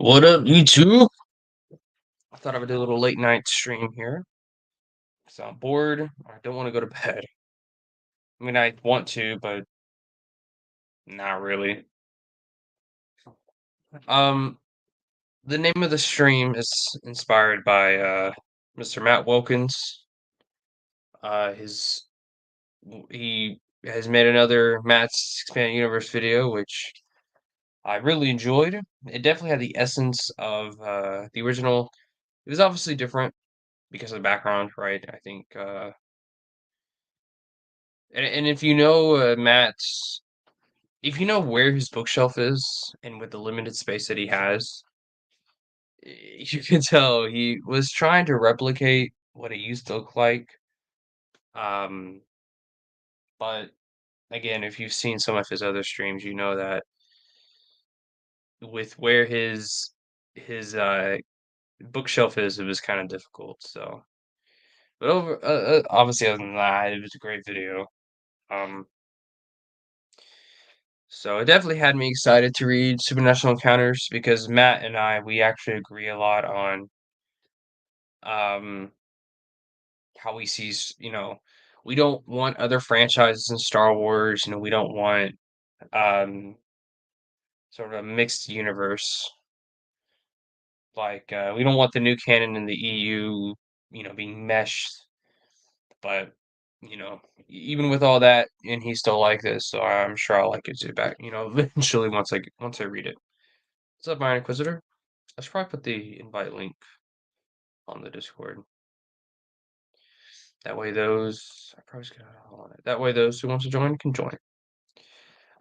What up, YouTube? I thought I would do a little late night stream here. So I'm bored. I don't want to go to bed. I mean, I want to, but not really. Um, the name of the stream is inspired by Mr. Matt Wilkins. His he has made another Matt's Expanded Universe video, which I really enjoyed. It definitely had the essence of the original. It was obviously different because of the background, right? I think and if you know Matt's if you know where his bookshelf is and with the limited space that he has, you can tell he was trying to replicate what it used to look like. Um, but again, if you've seen some of his other streams, you know that with where his bookshelf is, it was kind of difficult. So, but obviously, other than that, it was a great video. Um, so it definitely had me excited to read Supernatural Encounters because Matt and we actually agree a lot on um how he sees, we don't want other franchises in Star Wars, we don't want um sort of a mixed universe. Like we don't want the new canon in the EU, being meshed, but even with all that, and he's still like this, so I'm sure I'll like it too back, eventually once I read it. What's up, Mind Inquisitor? I should probably put the invite link on the Discord. That way those I probably just got on it. That way those who want to join can join.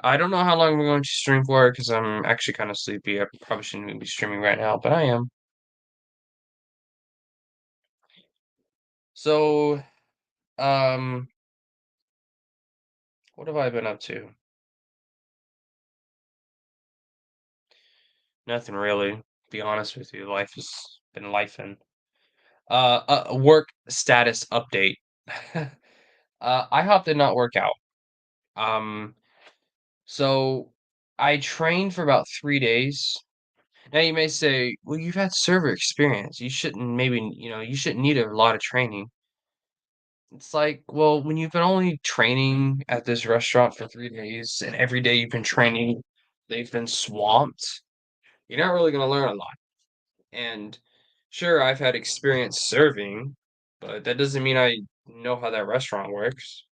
I don't know how long I'm going to stream for because I'm actually kind of sleepy. I probably shouldn't even be streaming right now, but I am. So, um, what have I been up to? Nothing really. To be honest with you, life has been lifing. A work status update. IHOP did not work out. Um, so I trained for about 3 days. Now you may say, well, you've had server experience. You shouldn't need a lot of training. It's like, well, when you've been only training at this restaurant for 3 days and every day you've been training, they've been swamped, you're not really gonna learn a lot. And sure, I've had experience serving, but that doesn't mean I know how that restaurant works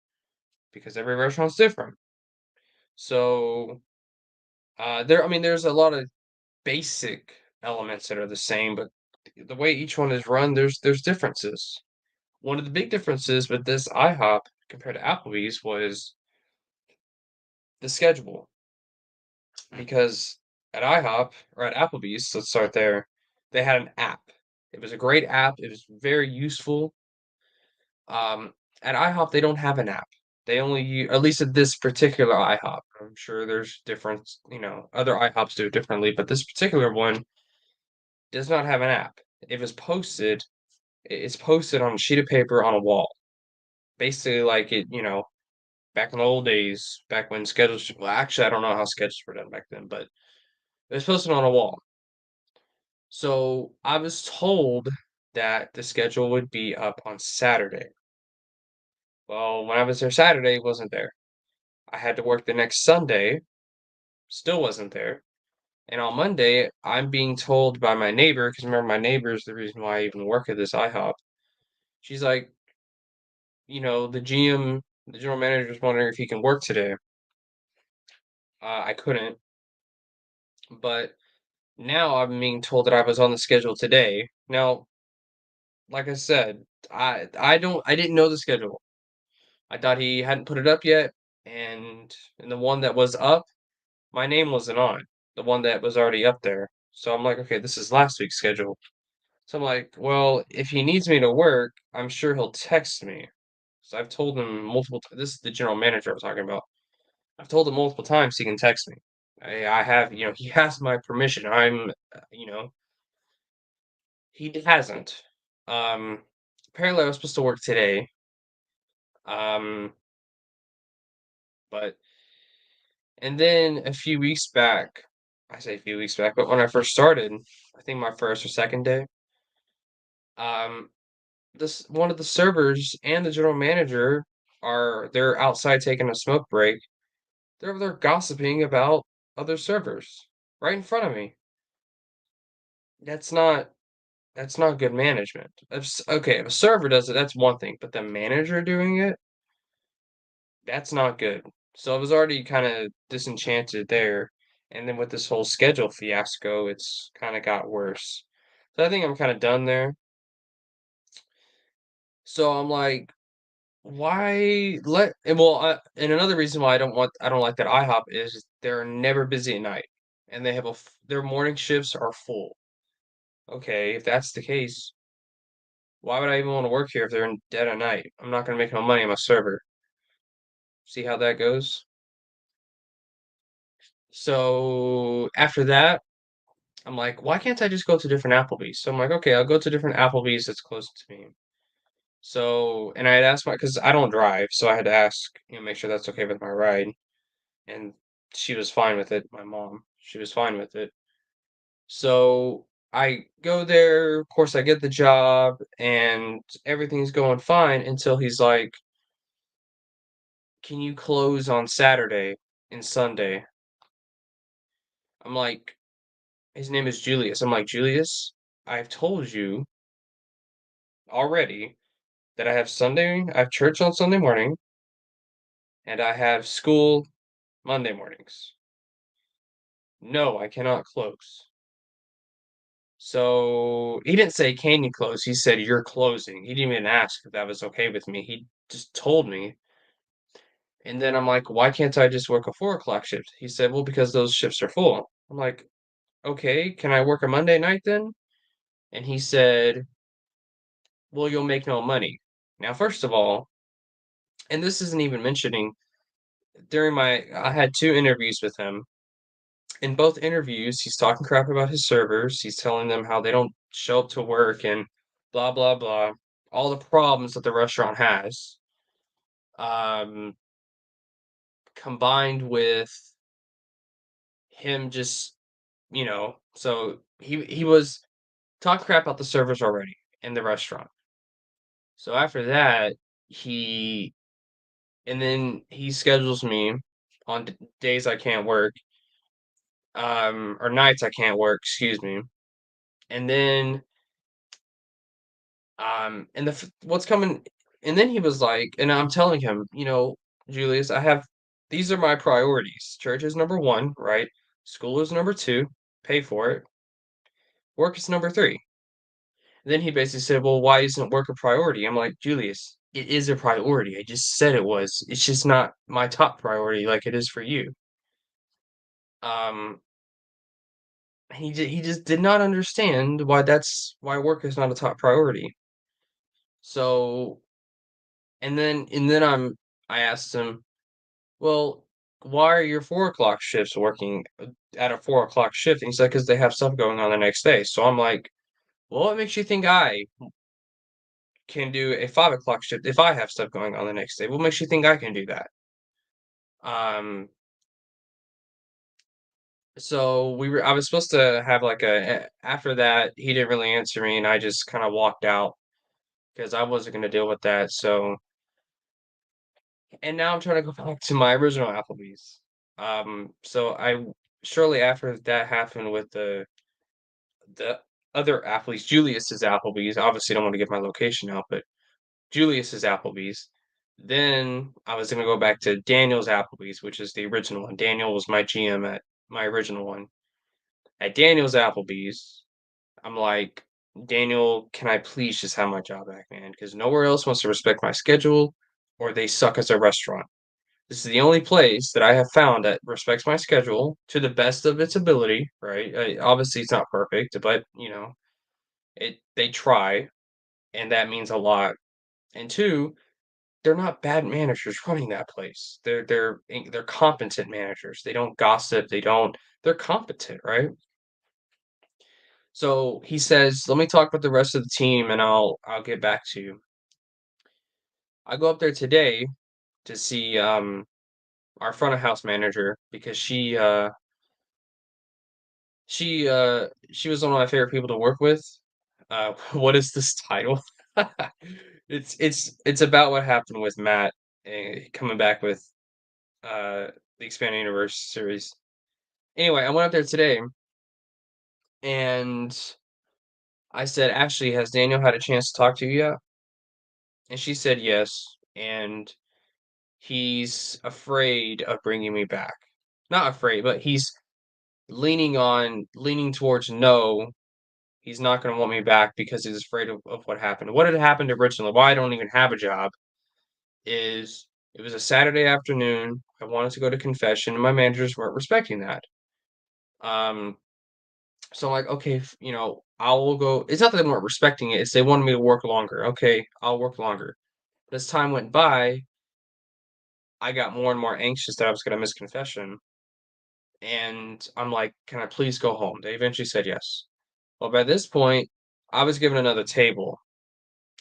because every restaurant's different. So, there's a lot of basic elements that are the same, but the way each one is run, there's differences. One of the big differences with this IHOP compared to Applebee's was the schedule. Because at IHOP or at Applebee's, let's start there, they had an app. It was a great app. It was very useful. At IHOP, they don't have an app. They only use, at least at this particular IHOP. I'm sure there's different, other IHOPs do it differently, but this particular one does not have an app. It was posted, it's posted on a sheet of paper on a wall. Basically, like back in the old days, back when schedules, well, actually, I don't know how schedules were done back then, but it was posted on a wall. So I was told that the schedule would be up on Saturday. Well, when I was there Saturday, it wasn't there. I had to work the next Sunday, still wasn't there. And on Monday, I'm being told by my neighbor, because remember, my neighbor is the reason why I even work at this IHOP. She's like, the GM, the general manager is wondering if he can work today. I couldn't, but now I'm being told that I was on the schedule today. Now, like I said, I didn't know the schedule. I thought he hadn't put it up yet, and the one that was up, my name wasn't on, the one that was already up there. So I'm like, "Okay, this is last week's schedule." So I'm like, "Well, if he needs me to work, I'm sure he'll text me." So I've told him multiple t this is the general manager I'm talking about. I've told him multiple times he can text me. I have, he has my permission. He hasn't. Um, Apparently I was supposed to work today, um, but and then a few weeks back I say a few weeks back, but when I first started, I think my first or second day, um, this one of the servers and the general manager they're outside taking a smoke break. They're gossiping about other servers right in front of me. That's not that's not good management. Okay, if a server does it, that's one thing, but the manager doing it, that's not good. So I was already kind of disenchanted there, and then with this whole schedule fiasco, it's kind of got worse. So I think I'm kind of done there. So I'm like, why let and well, and another reason why I don't like that IHOP is they're never busy at night, and they have their morning shifts are full. Okay, if that's the case, why would I even want to work here if they're in dead at night? I'm not gonna make no money on my server. See how that goes? So after that, I'm like, why can't I just go to different Applebee's? So I'm like, okay, I'll go to different Applebee's that's close to me. So, and I had asked because I don't drive, so I had to ask, make sure that's okay with my ride. And she was fine with it, my mom. She was fine with it. So I go there, of course I get the job and everything's going fine until he's like, "Can you close on Saturday and Sunday?" I'm like, his name is Julius. I'm like, "Julius, I've told you already that I have church on Sunday morning and I have school Monday mornings. No, I cannot close." So he didn't say, "Can you close?" He said, "You're closing." He didn't even ask if that was okay with me. He just told me. And then I'm like, "Why can't I just work a 4 o'clock shift?" He said, "Well, because those shifts are full." I'm like, "Okay, can I work a Monday night then?" And he said, "Well, you'll make no money." Now, first of all, and this isn't even mentioning I had 2 interviews with him. In both interviews, he's talking crap about his servers. He's telling them how they don't show up to work and blah blah blah. All the problems that the restaurant has, um, combined with him just, so he was talking crap about the servers already in the restaurant. So after that, he and then he schedules me on days I can't work, or nights I can't work, excuse me. And then and what's coming, and then he was like, and I'm telling him, Julius, these are my priorities. Church is number one, right? School is number two, pay for it. Work is number three. And then he basically said, well, why isn't work a priority? I'm like, Julius, it is a priority. I just said it was. It's just not my top priority like it is for you. Um, he just did not understand why work is not a top priority. So, and then I asked him, well, why are your 4 o'clock shifts working at a 4 o'clock shift? And he's like, because they have stuff going on the next day. So I'm like, well, what makes you think I can do a 5 o'clock shift if I have stuff going on the next day? What makes you think I can do that? Um, so I was supposed to have like after that, he didn't really answer me, and I just kind of walked out because I wasn't going to deal with that. So, and now I'm trying to go back to my original Applebee's. So shortly after that happened with the other Applebee's, Julius's Applebee's. Obviously, don't want to give my location out, but Julius's Applebee's. Then I was gonna go back to Daniel's Applebee's, which is the original one. Daniel was my GM at my original one. At Daniel's Applebee's, I'm like, Daniel, can I please just have my job back, man? Because nowhere else wants to respect my schedule, or they suck as a restaurant. This is the only place that I have found that respects my schedule to the best of its ability, right? Obviously, it's not perfect, but they try, and that means a lot. And two, they're not bad managers running that place. They're competent managers. They don't gossip. They're competent, right? So he says, "Let me talk with the rest of the team, and I'll get back to you." I go up there today to see our front of house manager because She was one of my favorite people to work with. What is this title? It's about what happened with Matt, coming back with, the Expanded Universe series. Anyway, I went up there today, and I said, "Ashley, has Daniel had a chance to talk to you yet?" And she said, "Yes," and he's afraid of bringing me back. Not afraid, but he's leaning towards no. He's not gonna want me back because he's afraid of what happened. What had happened originally, why I don't even have a job, is it was a Saturday afternoon. I wanted to go to confession, and my managers weren't respecting that. Um, so I'm like, okay, I will go. It's not that they weren't respecting it; it's they wanted me to work longer. Okay, I'll work longer. But as time went by, I got more and more anxious that I was going to miss confession, and I'm like, "Can I please go home?" They eventually said yes. Well, by this point, I was given another table,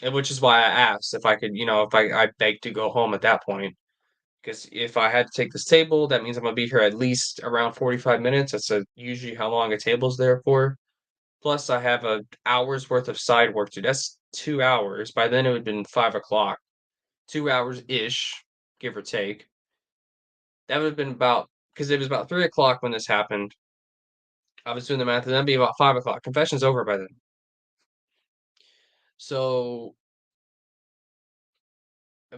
and which is why I asked if I could, if I begged to go home at that point. Because if I had to take this table, that means I'm gonna be here at least around 45 minutes. That's usually how long a table's there for. Plus, I have a hour's worth of side work to do. That's 2 hours. By then, it would have been 5 o'clock. 2 hours ish, give or take. That would have been about because it was about 3 o'clock when this happened. I was doing the math, and that'd be about 5 o'clock. Confession's over by then. So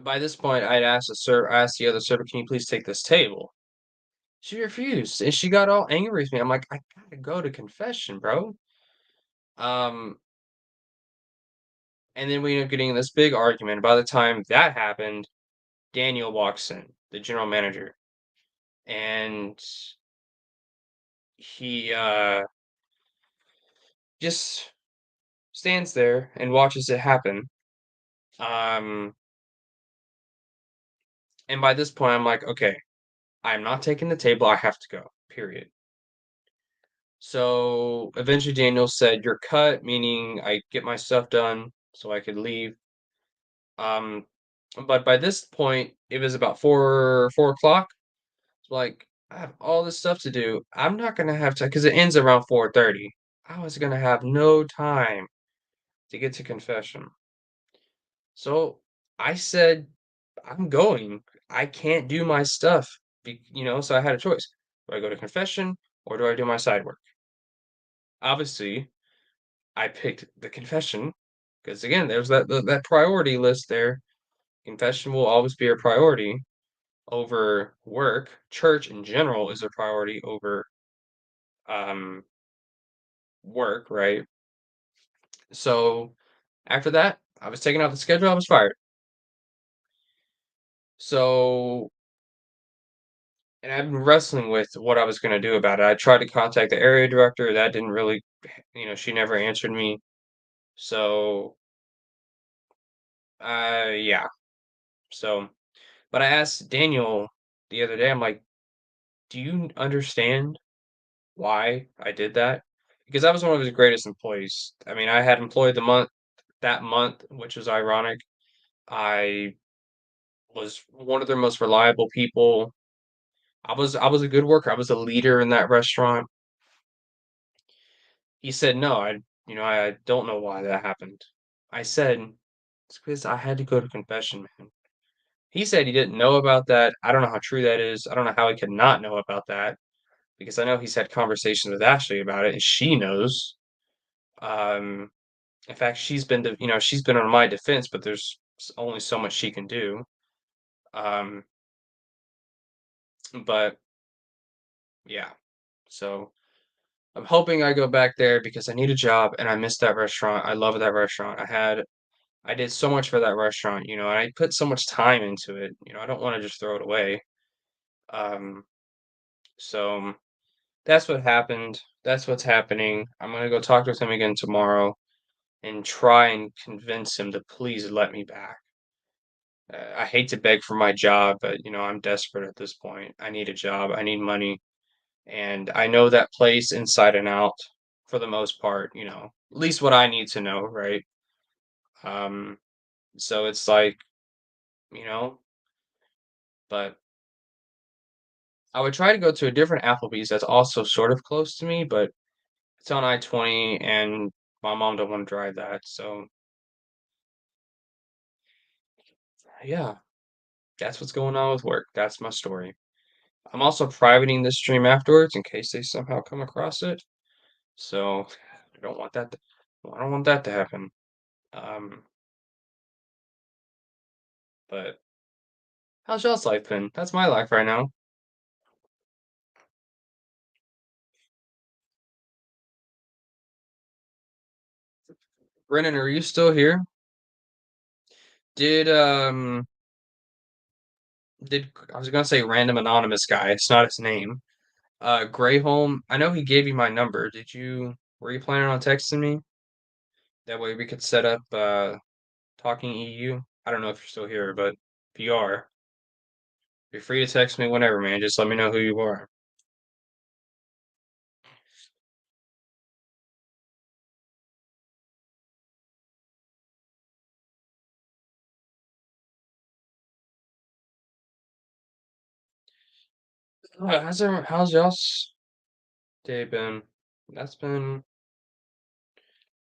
by this point, I asked the other server, "Can you please take this table?" She refused, and she got all angry with me. I'm like, "I gotta go to confession, bro." Um, and then we ended up getting in this big argument. By the time that happened, Daniel walks in, the general manager, and he just stands there and watches it happen. Um, and by this point, I'm like, okay, I'm not taking the table. I have to go. Period. So eventually, Daniel said, "You're cut," meaning I get my stuff done so I could leave. Um, but by this point, it was about 4 o'clock. It's like, I have all this stuff to do. I'm not gonna have time because it ends around 4:30. I was gonna have no time to get to confession. So I said, I'm going. I can't do my stuff. So I had a choice. Do I go to confession or do I do my side work? Obviously, I picked the confession because again, there's that priority list there. Confession will always be a priority over work. Church in general is a priority over um work, right? So after that, I was taken off the schedule, I was fired. So and I've been wrestling with what I was gonna do about it. I tried to contact the area director, that didn't really she never answered me. So yeah. So but I asked Daniel the other day, I'm like, do you understand why I did that? Because I was one of his greatest employees. I mean, I had employed the month that month, which was ironic. I was one of their most reliable people. I was a good worker. I was a leader in that restaurant. He said, "No, I don't know why that happened." I said, "It's because I had to go to confession, man." He said he didn't know about that. I don't know how true that is. I don't know how he could not know about that because I know he's had conversations with Ashley about it, and she knows. Um, in fact, she's been on my defense, but there's only so much she can do. Um, but yeah, so I'm hoping I go back there because I need a job and I miss that restaurant. I love that restaurant. I did so much for that restaurant, and I put so much time into it. I don't want to just throw it away. Um, so that's what happened. That's what's happening. I'm gonna go talk with him again tomorrow and try and convince him to please let me back. I hate to beg for my job, but I'm desperate at this point. I need a job. I need money, and I know that place inside and out for the most part. At least what I need to know, right? Um, so it's like, you know, but I would try to go to a different Applebee's that's also sort of close to me, but It's on I-20, and my mom don't wanna drive that, so, yeah, that's what's going on with work. That's my story. I'm also privating this stream afterwards in case they somehow come across it, so I don't want that to I don't want that to happen. Um, but how's y'all's life been? That's my life right now. Brennan, are you still here? Did, did I was gonna say random anonymous guy, it's not his name. Greyholm, I know he gave you my number. Were you planning on texting me? That way we could set up talking EU. I don't know if you're still here, but if you are, you're free to text me whenever, man. Just let me know who you are. How's y'all's day been? That's been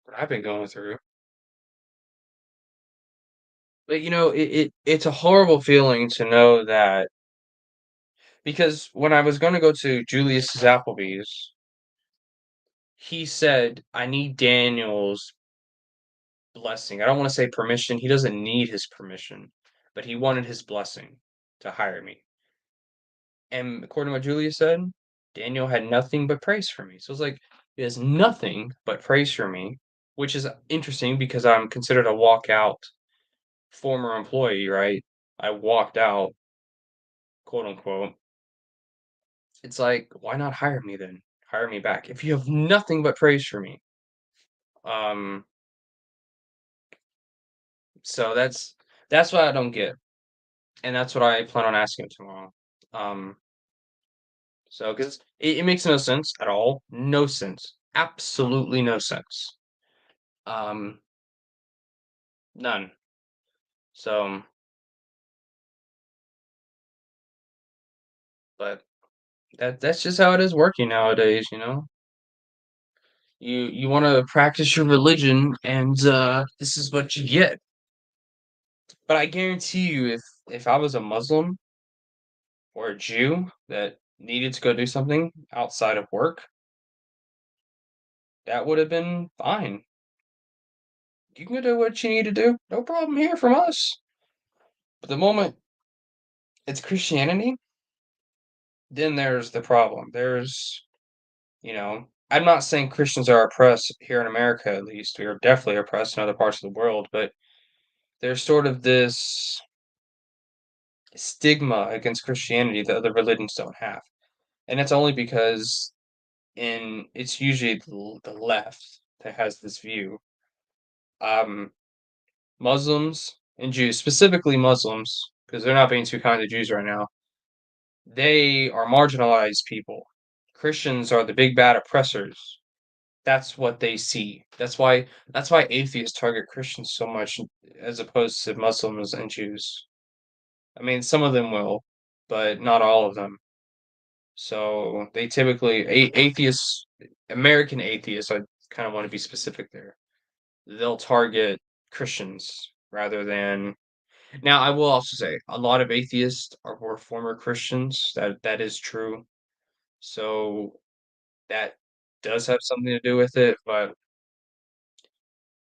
what I've been going through. But it's a horrible feeling to know that because when I was gonna go to Julius's Applebee's, he said, I need Daniel's blessing. I don't want to say permission. He doesn't need his permission, but he wanted his blessing to hire me. And according to what Julia said, Daniel had nothing but praise for me. So it's like he has nothing but praise for me, which is interesting because I'm considered a walkout former employee, right? I walked out, quote unquote. It's like, why not hire me then? Hire me back if you have nothing but praise for me. Um, so that's what I don't get, and that's what I plan on asking him tomorrow. Um, so because it makes no sense at all, no sense, absolutely no sense. Um, None. So, but that's just how it is working nowadays, you know? You wanna practice your religion and, this is what you get. But I guarantee you if I was a Muslim or a Jew that needed to go do something outside of work, that would have been fine. You can go do what you need to do. No problem here from us. But the moment it's Christianity, then there's the problem. I'm not saying Christians are oppressed here in America, at least. We are definitely oppressed in other parts of the world, but there's sort of this stigma against Christianity that other religions don't have. And it's only because it's usually the left that has this view. Um, Muslims and Jews, specifically Muslims, because they're not being too kind to Jews right now, they are marginalized people. Christians are the big bad oppressors. That's what they see. That's why atheists target Christians so much as opposed to Muslims and Jews. I mean, some of them will, but not all of them. So they typically atheists, American atheists, I kind of want to be specific there. They'll target Christians rather than. Now, I will also say a lot of atheists were former Christians. That is true. So that does have something to do with it, but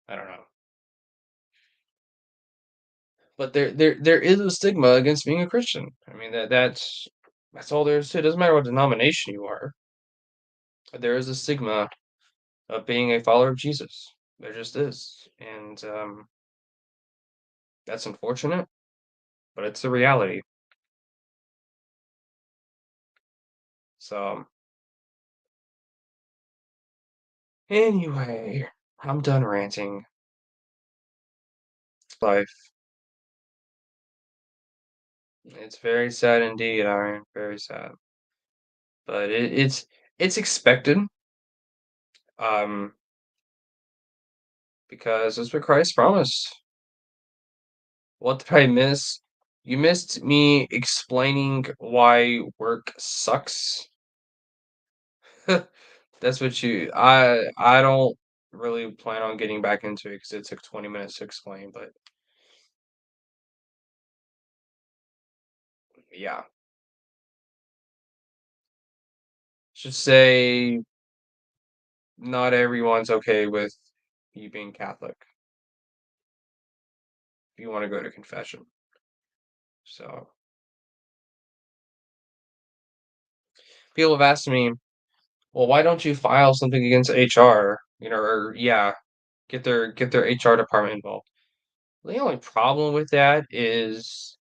I don't know. But there is a stigma against being a Christian. I mean that's all there is to it. Doesn't matter what denomination you are. There is a stigma of being a follower of Jesus. There just is, and that's unfortunate, but it's the reality. So anyway, I'm done ranting. Life. It's very sad indeed, Iron. Very sad, but it's expected. Um, because that's what Christ promised. What did I miss? You missed me explaining why work sucks. That's what you I don't really plan on getting back into it because it took 20 minutes to explain, but yeah. Should say not everyone's okay with you being Catholic if you want to go to confession. So people have asked me, well, why don't you file something against HR? Or yeah, get their HR department involved. The only problem with that is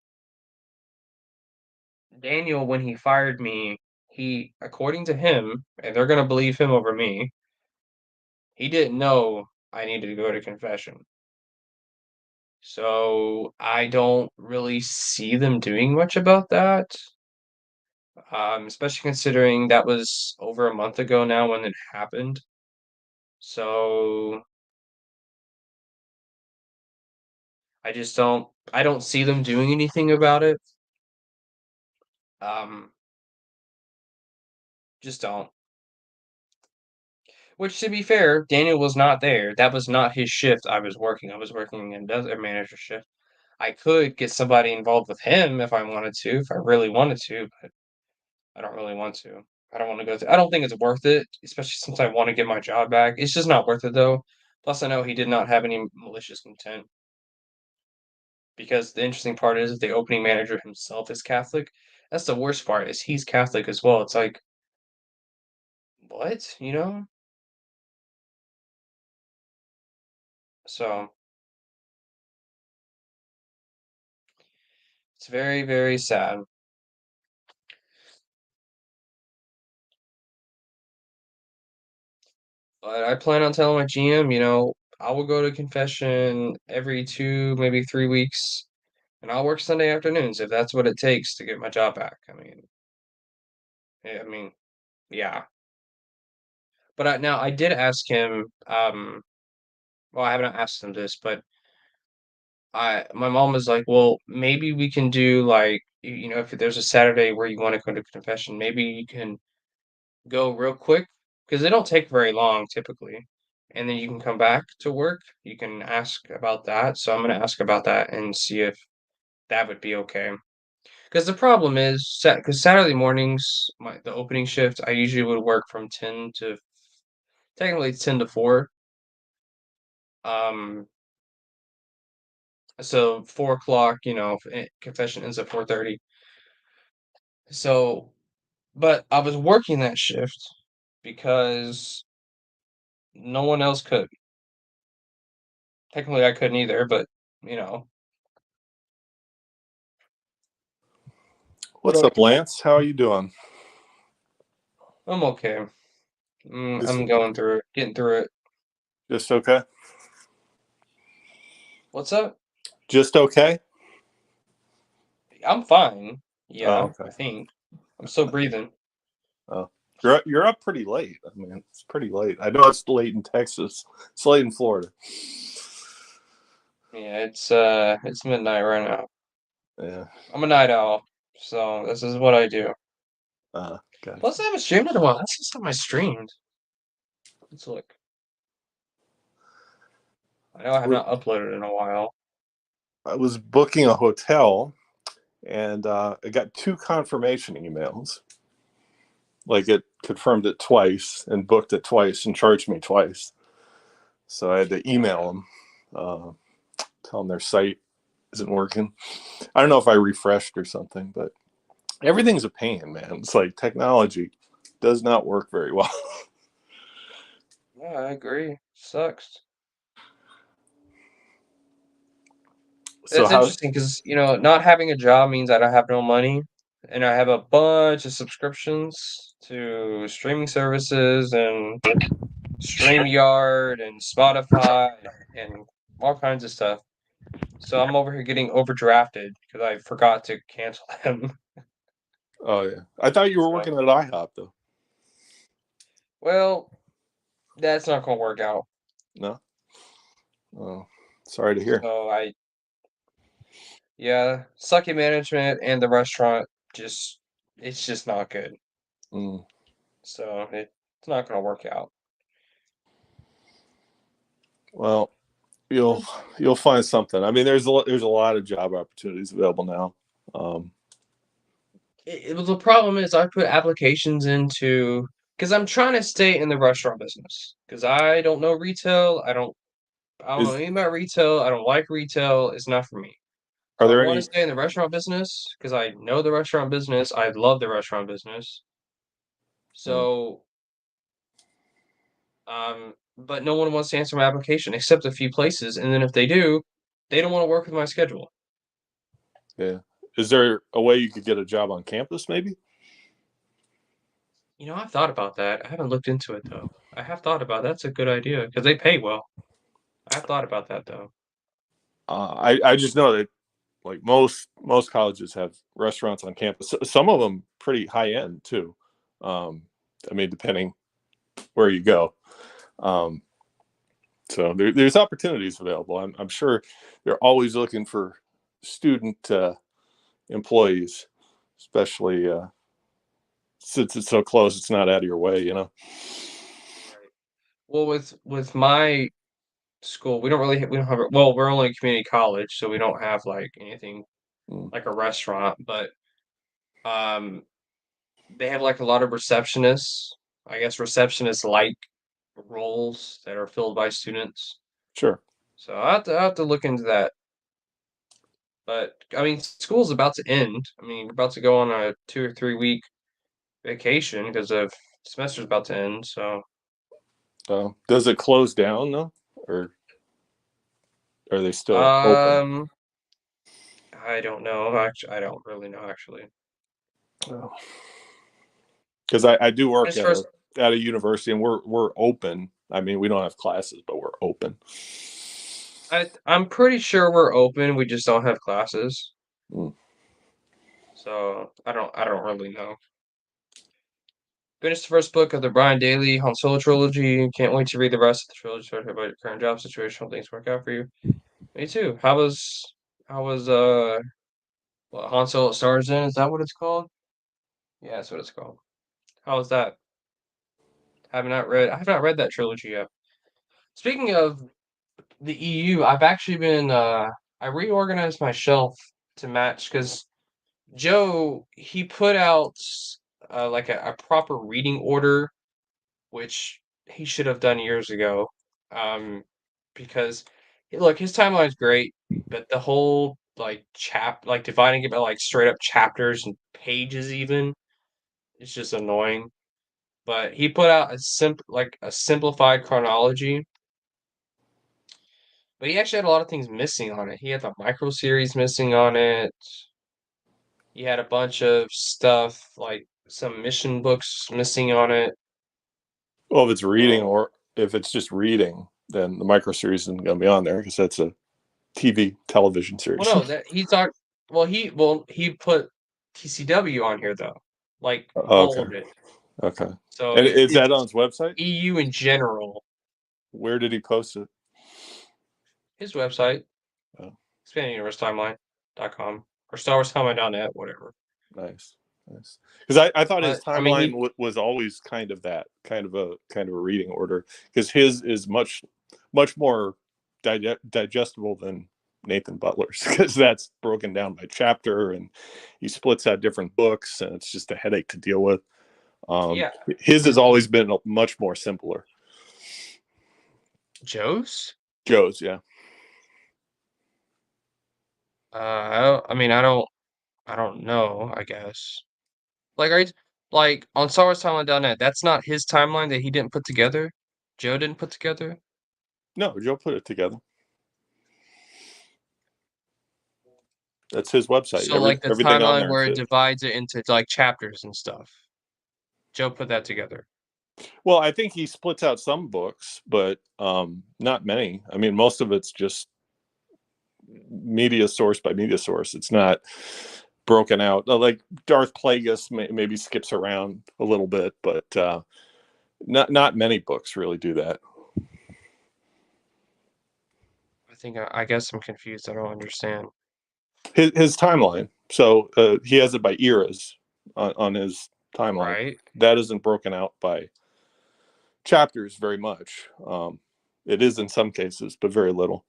Daniel, when he fired me, he, according to him, and they're gonna believe him over me, he didn't know I needed to go to confession. So I don't really see them doing much about that. Especially considering that was over a month ago now when it happened. So I don't see them doing anything about it. Um, just don't. Which, to be fair, Daniel was not there. That was not his shift I was working. I was working another manager shift. I could get somebody involved with him if I wanted to, if I really wanted to, but I don't really want to. I don't want to go through. I don't think it's worth it, especially since I want to get my job back. It's just not worth it though. Plus, I know he did not have any malicious intent because the interesting part is the opening manager himself is Catholic. That's the worst part is he's Catholic as well. It's like, what? So it's very, very sad. But I plan on telling my GM, I will go to confession every 2, maybe 3 weeks, and I'll work Sunday afternoons if that's what it takes to get my job back. I mean, yeah. But now I did ask him, well, I haven't asked him this, but my mom was like, "Well, maybe we can do like, if there's a Saturday where you want to go to confession, maybe you can go real quick because they don't take very long typically, and then you can come back to work. You can ask about that. So I'm gonna ask about that and see if that would be okay. Because the problem is, because Saturday mornings, the opening shift, I usually would work from 10 to technically it's 10 to 4. Um, so 4 o'clock, confession ends at 4:30. So, but I was working that shift because no one else could. Technically, I couldn't either, but you know, what What's else? up, Lance? How are you doing? I'm okay. Just, I'm going through it, getting through it. just okay. What's up? Just okay. I'm fine. Oh, Yeah, okay. I think. I'm still breathing. Oh, you're up pretty late. I mean, it's pretty late. I know it's late in Texas. It's late in Florida. Yeah, it's midnight right now. Yeah. I'm a night owl, so this is what I do. Plus, Gotcha. I haven't streamed in a while. That's just time I streamed. Let's look. I know I have not uploaded in a while. I was booking a hotel, and I got two confirmation emails. Like it confirmed it twice and booked it twice and charged me twice. So I had to email them, tell them their site isn't working. I don't know if I refreshed or something, but everything's a pain, man. It's like technology does not work very well. Yeah, I agree. Sucks. So That's how? interesting because, not having a job means that I have no money, and I have a bunch of subscriptions to streaming services and StreamYard and Spotify and all kinds of stuff. So I'm over here getting overdrafted because I forgot to cancel them. Oh yeah, I thought you were So, working at IHOP though. well, that's not gonna work out. No. Oh, sorry to hear. So yeah, sucky management and the restaurant just, it's just not good. Mm. So It's not going to work out. Well, you'll you'll find something. I mean, there's a lot of job opportunities available now. Um, The problem is I put applications into because I'm trying to stay in the restaurant business because I don't know retail. I don't know is anything about retail. I don't like retail. It's not for me. are So I there want to any? stay in the restaurant business because I know the restaurant business. I love the restaurant business. Hmm, So, but no one wants to answer my application except a few places. And then if they do, they don't want to work with my schedule. yeah. Is there a way you could get a job on campus? Maybe. I've thought about that. I haven't looked into it though. I have thought about that's a good idea because they pay well. I have thought about that though. I just know that like most colleges have restaurants on campus. Some of them pretty high end too. Um, I mean, depending where you go. Um, so there's opportunities available. I'm sure they're always looking for student employees, especially since it's so close. It's not out of your way, you know. Right. Well, with my school, we don't have well, we're only a community college, so we don't have like anything Mm, like a restaurant, but um they have like a lot of receptionists. I guess receptionists like roles that are filled by students. sure. So I have to look into that. But I mean, school's about to end. I mean, we're about to go on a 2 or 3 week vacation because the semester's about to end. So Does it close down though, or are they still open? um, I don't know. Actually, I don't really know actually. Because I do work As first, at a university and we're open. I mean, we don't have classes, but we're open. I'm pretty sure we're open. We just don't have classes. Mm, So I don't really know. Finished the first book of the Brian Daly Han Solo trilogy. Can't wait to read the rest of the trilogy. Talk about your current job situation. Hope things work out for you. Me too. How was what Han Solo stars in? Is that what it's called? Yeah, that's what it's called. How was that? I have not read that trilogy yet. Speaking of the EU, I've actually been I reorganized my shelf to match because Joe he put out like a proper reading order which he should have done years ago. Because look, his timeline's great, but the whole like dividing it by like straight up chapters and pages even is just annoying. But he put out a simplified chronology, but he actually had a lot of things missing on it. He had the micro series missing on it. He had a bunch of stuff like some mission books missing on it. well, if it's reading So or if it's just reading, then the micro series isn't going to be on there because that's a TV television Well, series. no, that he talked. He put TCW on here though, like all Okay, of it. okay. So And is that on it's his website? EU in general. Where did he post it? His website, Oh, expandinguniversetimeline.com or StarWarsTimeline.net, whatever. nice, nice. Because I thought his But I mean, timeline was always kind of that kind of a reading order because his is much more digestible than Nathan Butler's because that's broken down by chapter and he splits out different books and it's just a headache to deal with. Um, yeah, his has always been much more simpler. Joe's. Joe's, yeah. I don't know. I guess like are you, like on StarWarsTimeline.net. That's not his timeline that he didn't put together. Joe didn't put together. No, Joe put it together. That's his website. So like the Everything on timeline there is where it his. divides it into like chapters and stuff. Joe put that together. Well, I think he splits out some books, but not many. I mean, most of it's just media source by media source. It's not broken out. Like Darth Plagueis maybe skips around a little bit, but not many books really do that. I guess I'm confused. I don't understand. His timeline. So he has it by eras on his timeline. Right? That isn't broken out by. chapters very much. It is in some cases, but very little.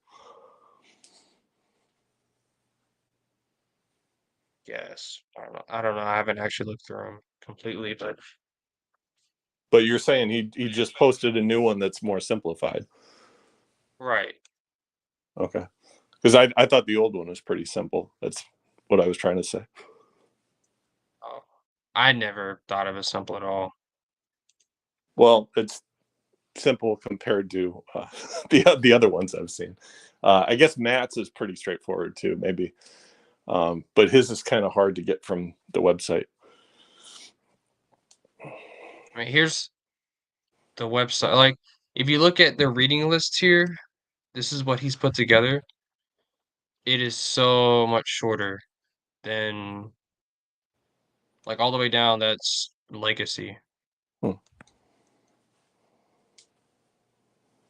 Yes. I don't know. I don't know. I haven't actually looked through them completely, but But you're saying he just posted a new one that's more simplified. right. Okay. Because I thought the old one was pretty simple. That's what I was trying to say. Oh, I never thought it was simple at all. Well, it's simple compared to the other ones I've seen. I guess Matt's is pretty straightforward too, maybe, but his is kind of hard to get from the website. I mean, here's the website. Like, if you look at the reading list here, this is what he's put together. It is so much shorter than like all the way down. That's Legacy. Hmm.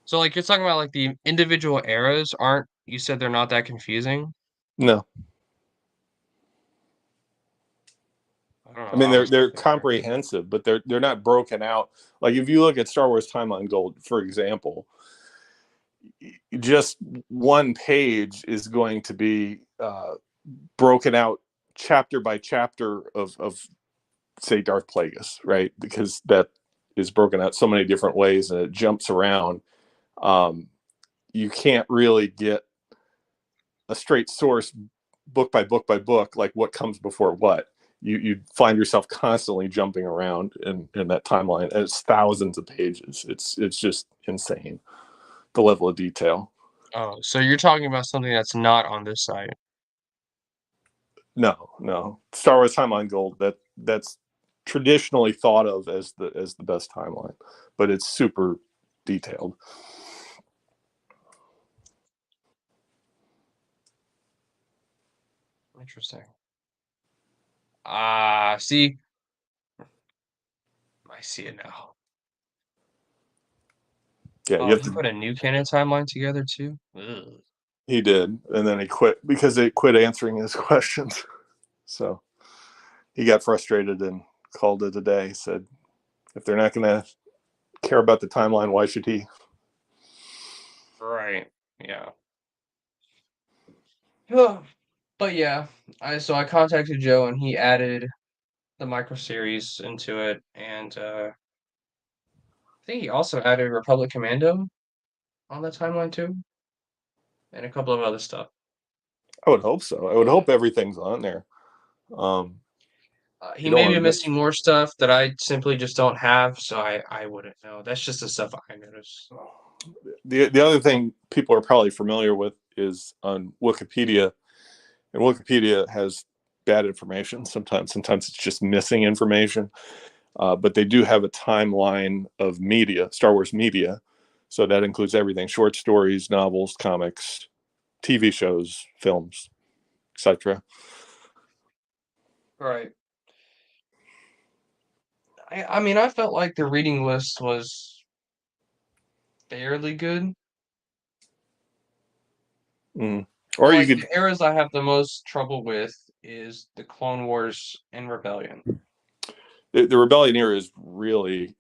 So like you're talking about like the individual eras aren't you said they're not that confusing? No, I don't know. I mean I was they're thinking they're comprehensive, but they're not broken out. Like if you look at Star Wars Timeline Gold, for example, just one page is going to be broken out chapter by chapter of say Darth Plagueis, right? Because that is broken out so many different ways and it jumps around. Um, you can't really get a straight source book by book by book, like what comes before what. You find yourself constantly jumping around in that timeline, and it's thousands of pages. It's just insane the level of detail. Oh, so you're talking about something that's not on this site. No, no, Star Wars Timeline Gold, that's traditionally thought of as the best timeline, but it's super detailed. Interesting. Ah, see, I see it now. Yeah, you Oh, have he to. put a new canon timeline together too? Ugh. He did, and then he quit because they quit answering his questions. So he got frustrated and called it a day. Said, if they're not going to care about the timeline, why should he? Right. Yeah. Ugh. But yeah, I contacted Joe and he added the micro series into it, and I think he also added Republic Commando on the timeline too, and a couple of other stuff. I would hope so. I would hope everything's on there. Um, He you don't may want be to miss. missing more stuff that I simply just don't have, so I wouldn't know. That's just the stuff I noticed. The other thing people are probably familiar with is on Wikipedia, and Wikipedia has bad information sometimes. Sometimes it's just missing information. But they do have a timeline of media, Star Wars media. So that includes everything: short stories, novels, comics, TV shows, films, etc. Right. I mean, I felt like the reading list was fairly good. Mm. But Or you like could. the eras I have the most trouble with is the Clone Wars and Rebellion. The Rebellion era is really.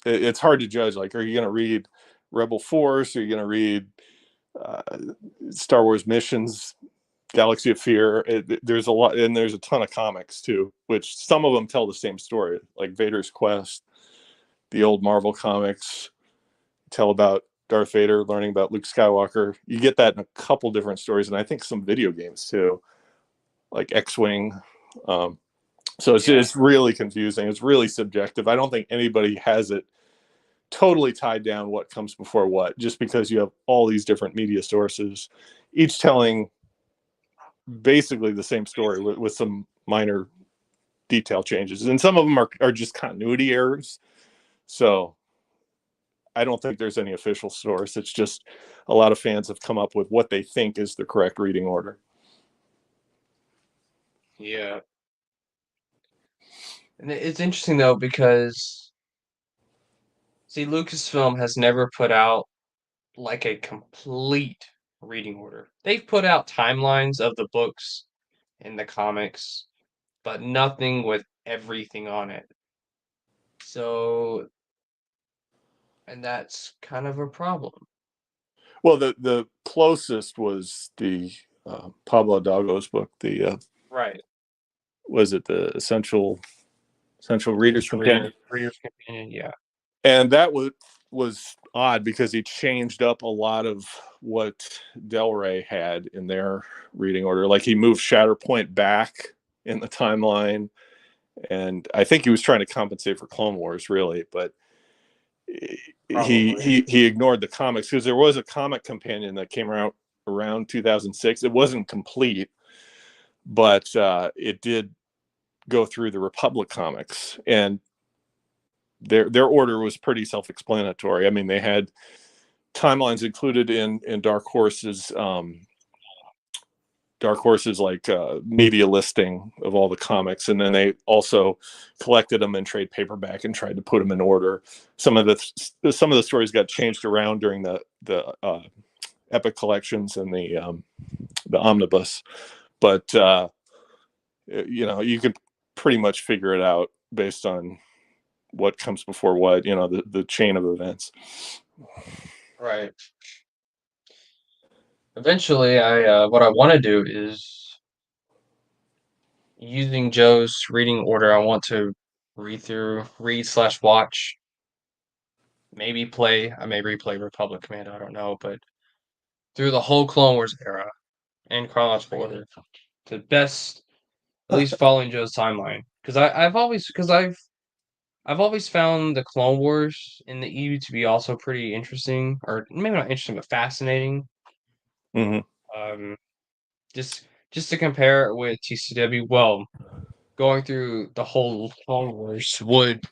It's hard to judge. Like, are you going to read Rebel Force? Are you going to read uh, Star Wars Missions, Galaxy of Fear? There's a lot, and there's a ton of comics too, which some of them tell the same story, like Vader's Quest. The old Marvel comics tell about Darth Vader learning about Luke Skywalker. You get that in a couple different stories, and I think some video games too, like X-wing. Um, so Yeah. it's really confusing. It's really subjective. I don't think anybody has it totally tied down what comes before what, just because you have all these different media sources, each telling basically the same story with some minor detail changes, and some of them are just continuity errors. So I don't think there's any official source. It's just a lot of fans have come up with what they think is the correct reading order. Yeah. And it's interesting though because see, Lucasfilm has never put out like a complete reading order. They've put out timelines of the books and the comics, but nothing with everything on it. So and that's kind of a problem. Well, the closest was the Pablo Dago's book. The Right. was it the Essential Reader's Essential Companion? reader's companion. Yeah. And that was odd because he changed up a lot of what Del Rey had in their reading order. Like he moved Shatterpoint back in the timeline, and I think he was trying to compensate for Clone Wars, really, but he Probably. he ignored the comics because there was a comic companion that came out around 2006. It wasn't complete, but it did go through the Republic comics, and their order was pretty self-explanatory. I mean, they had timelines included in Dark Horse's like media listing of all the comics, and then they also collected them in trade paperback and tried to put them in order. Some of the stories got changed around during the Epic collections and the omnibus, but you could pretty much figure it out based on what comes before what, the chain of events. Right. Eventually, I what I want to do is using Joe's reading order. I want to read slash watch, maybe play. I may replay Republic Commando. I don't know, but through the whole Clone Wars era in chronological order, to best at least following Joe's timeline. Because I've always found the Clone Wars in the EU to be also pretty interesting, or maybe not interesting, but fascinating. Mm-hmm. Um, just to compare it with TCW. Well, going through the whole Clone Wars would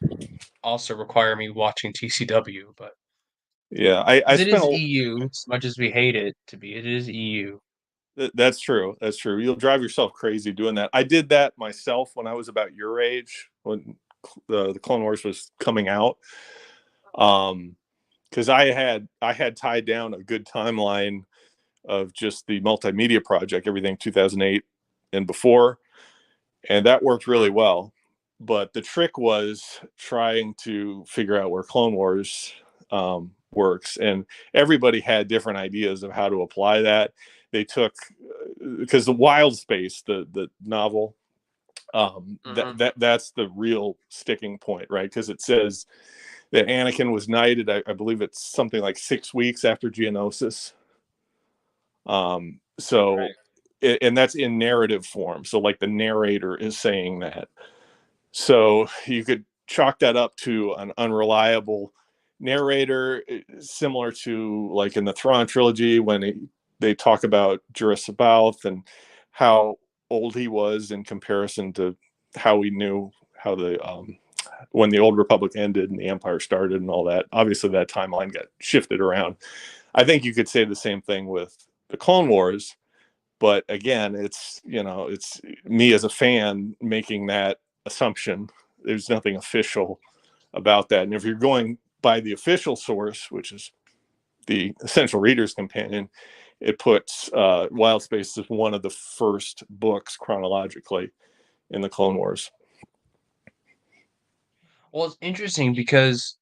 also require me watching TCW, but Yeah, I because it spent is a EU, as much as we hate it to be, it is EU. That's true. That's true. You'll drive yourself crazy doing that. I did that myself when I was about your age, when the Clone Wars was coming out. Because I had tied down a good timeline of just the multimedia project, everything 2008 and before, and that worked really well. But the trick was trying to figure out where Clone Wars works, and everybody had different ideas of how to apply that. They took because the Wild Space, the novel, Mhm. that's the real sticking point, right? Because it says that Anakin was knighted. I believe it's something like 6 weeks after Geonosis. So, Right. and that's in narrative form. So, like the narrator is saying that. So you could chalk that up to an unreliable narrator, similar to like in the Thrawn trilogy when they talk about Jurus Sabaoth and how old he was in comparison to how we knew how the when the Old Republic ended and the Empire started and all that. Obviously, that timeline got shifted around. I think you could say the same thing with the Clone Wars, but again, it's me as a fan making that assumption. There's nothing official about that, and if you're going by the official source, which is the Essential Reader's Companion, it puts Wild Space as one of the first books chronologically in the Clone Wars. Well, it's interesting because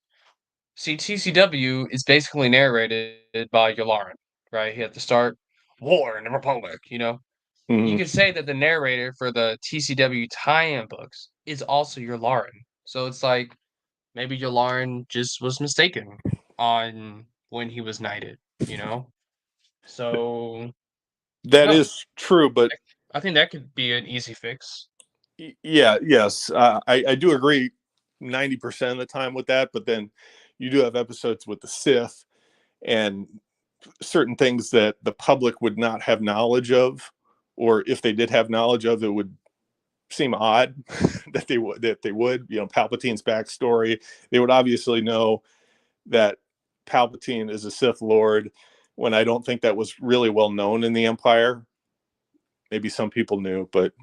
see, TCW is basically narrated by Yularen, right? He had to start War in the Republic, you know? You Mm-hmm. could say that the narrator for the TCW tie-in books is also Yularen. So it's like maybe Yularen just was mistaken on when he was knighted, you know? So I That don't know. is true, but I think that could be an easy fix. yeah, yes, I do agree 90% of the time with that. But then you do have episodes with the Sith and certain things that the public would not have knowledge of, or if they did have knowledge of, it would seem odd that they would. Palpatine's backstory. They would obviously know that Palpatine is a Sith Lord, when I don't think that was really well known in the Empire. Maybe some people knew, but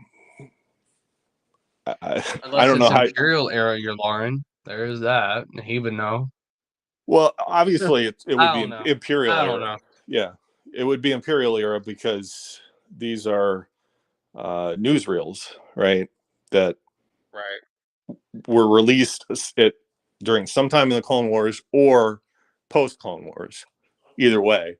I Unless don't know it's how. Imperial era Yularen. There is that. He would know. Well, obviously it would I be don't know. Imperial I don't era. know. Yeah, it would be Imperial era because these are newsreels, right? That Right. were released at during some time in the Clone Wars, or post Clone Wars. Either way,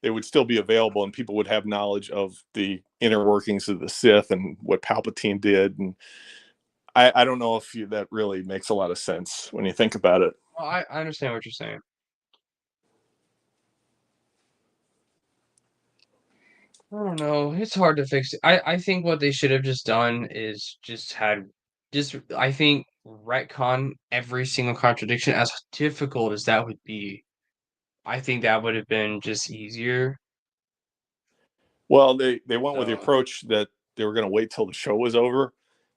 they would still be available, and people would have knowledge of the inner workings of the Sith and what Palpatine did. And I don't know if that really makes a lot of sense when you think about it. Well, I understand what you're saying. I don't know. It's hard to fix it. I think what they should have just done is just I think retcon every single contradiction, as difficult as that would be. I think that would have been just easier. Well, they went with the So approach that they were going to wait till the show was over,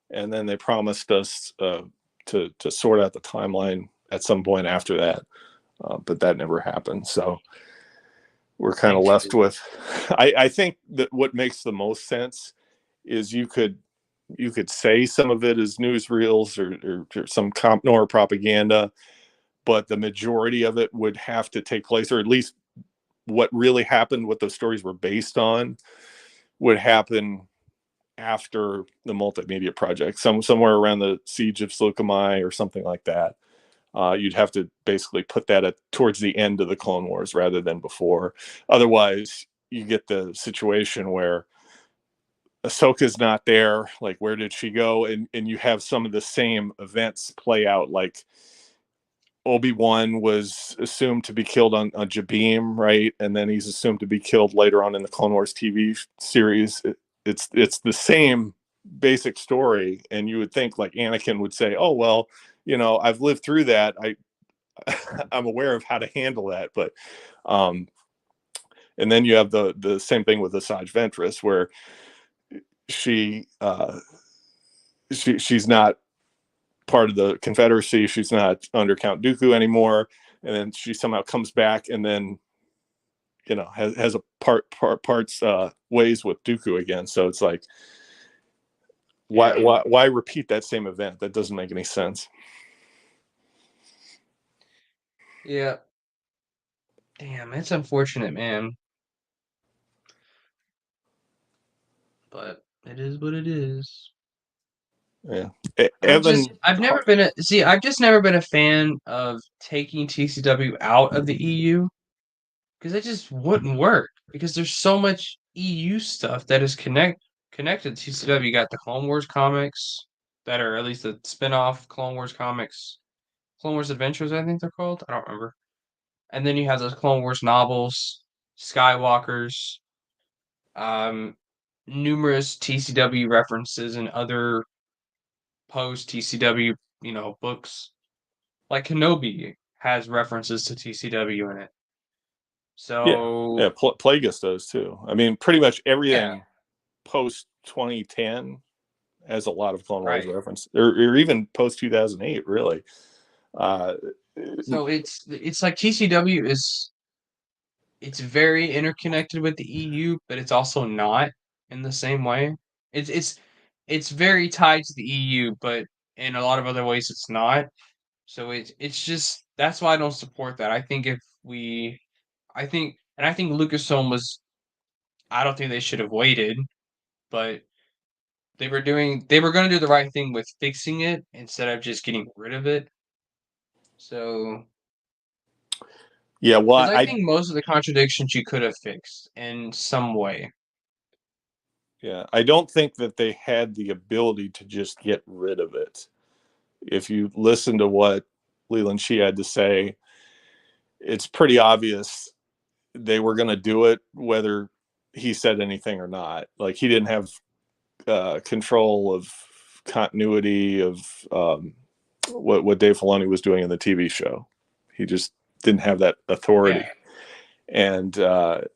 and then they promised us to sort out the timeline at some point after that, but that never happened. So we're kind of thanks. left with. I think that what makes the most sense is you could say some of it is newsreels or some comp nor propaganda, but the majority of it would have to take place, or at least what really happened, what those stories were based on, would happen after the multimedia project, somewhere around the siege of Slukamai or something like that. You'd have to basically put that towards the end of the Clone Wars rather than before. Otherwise, you get the situation where Ahsoka's not there. Like, where did she go? And you have some of the same events play out. Like, Obi-Wan was assumed to be killed on Jabim, right? And then he's assumed to be killed later on in the Clone Wars TV series. It's the same basic story, and you would think like Anakin would say, "Oh well, I've lived through that. I'm aware of how to handle that." But um, and then you have the same thing with Asajj Ventress, where she she's not part of the Confederacy. She's not under Count Dooku anymore, and then she somehow comes back, and then has a parts ways with Dooku again. So it's like, why Yeah. why why repeat that same event? That doesn't make any sense. Yeah. Damn, it's unfortunate, man. But it is what it is. Yeah, I've Evan. never been I've just never been a fan of taking TCW out of the EU because it just wouldn't work because there's so much EU stuff that is connected to TCW. You got the Clone Wars comics that are at least the spin-off Clone Wars comics, Clone Wars Adventures, I think they're called. I don't remember. And then you have those Clone Wars novels, Skywalkers, um, numerous TCW references and other post TCW, books. Like Kenobi has references to TCW in it. Yeah, So yeah. Plagueis does too. I mean, pretty much yeah, everything post 2010 has a lot of Clone Wars right. reference, or even post 2008, really. Uh, So it's like TCW is it's very interconnected with the EU, but it's also not in the same way. It's very tied to the EU, but in a lot of other ways it's not. So it's just that's why I don't support that. I think if we I think Lucasfilm was I don't think they should have waited, but they were going to do the right thing with fixing it instead of just getting rid of it. So yeah, because well, I I think most of the contradictions you could have fixed in some way. yeah, I don't think that they had the ability to just get rid of it. If you listen to what Leland Shee had to say, it's pretty obvious they were going to do it whether he said anything or not. Like, he didn't have control of continuity of what Dave Filoni was doing in the TV show. He just didn't have that Yeah. authority. And the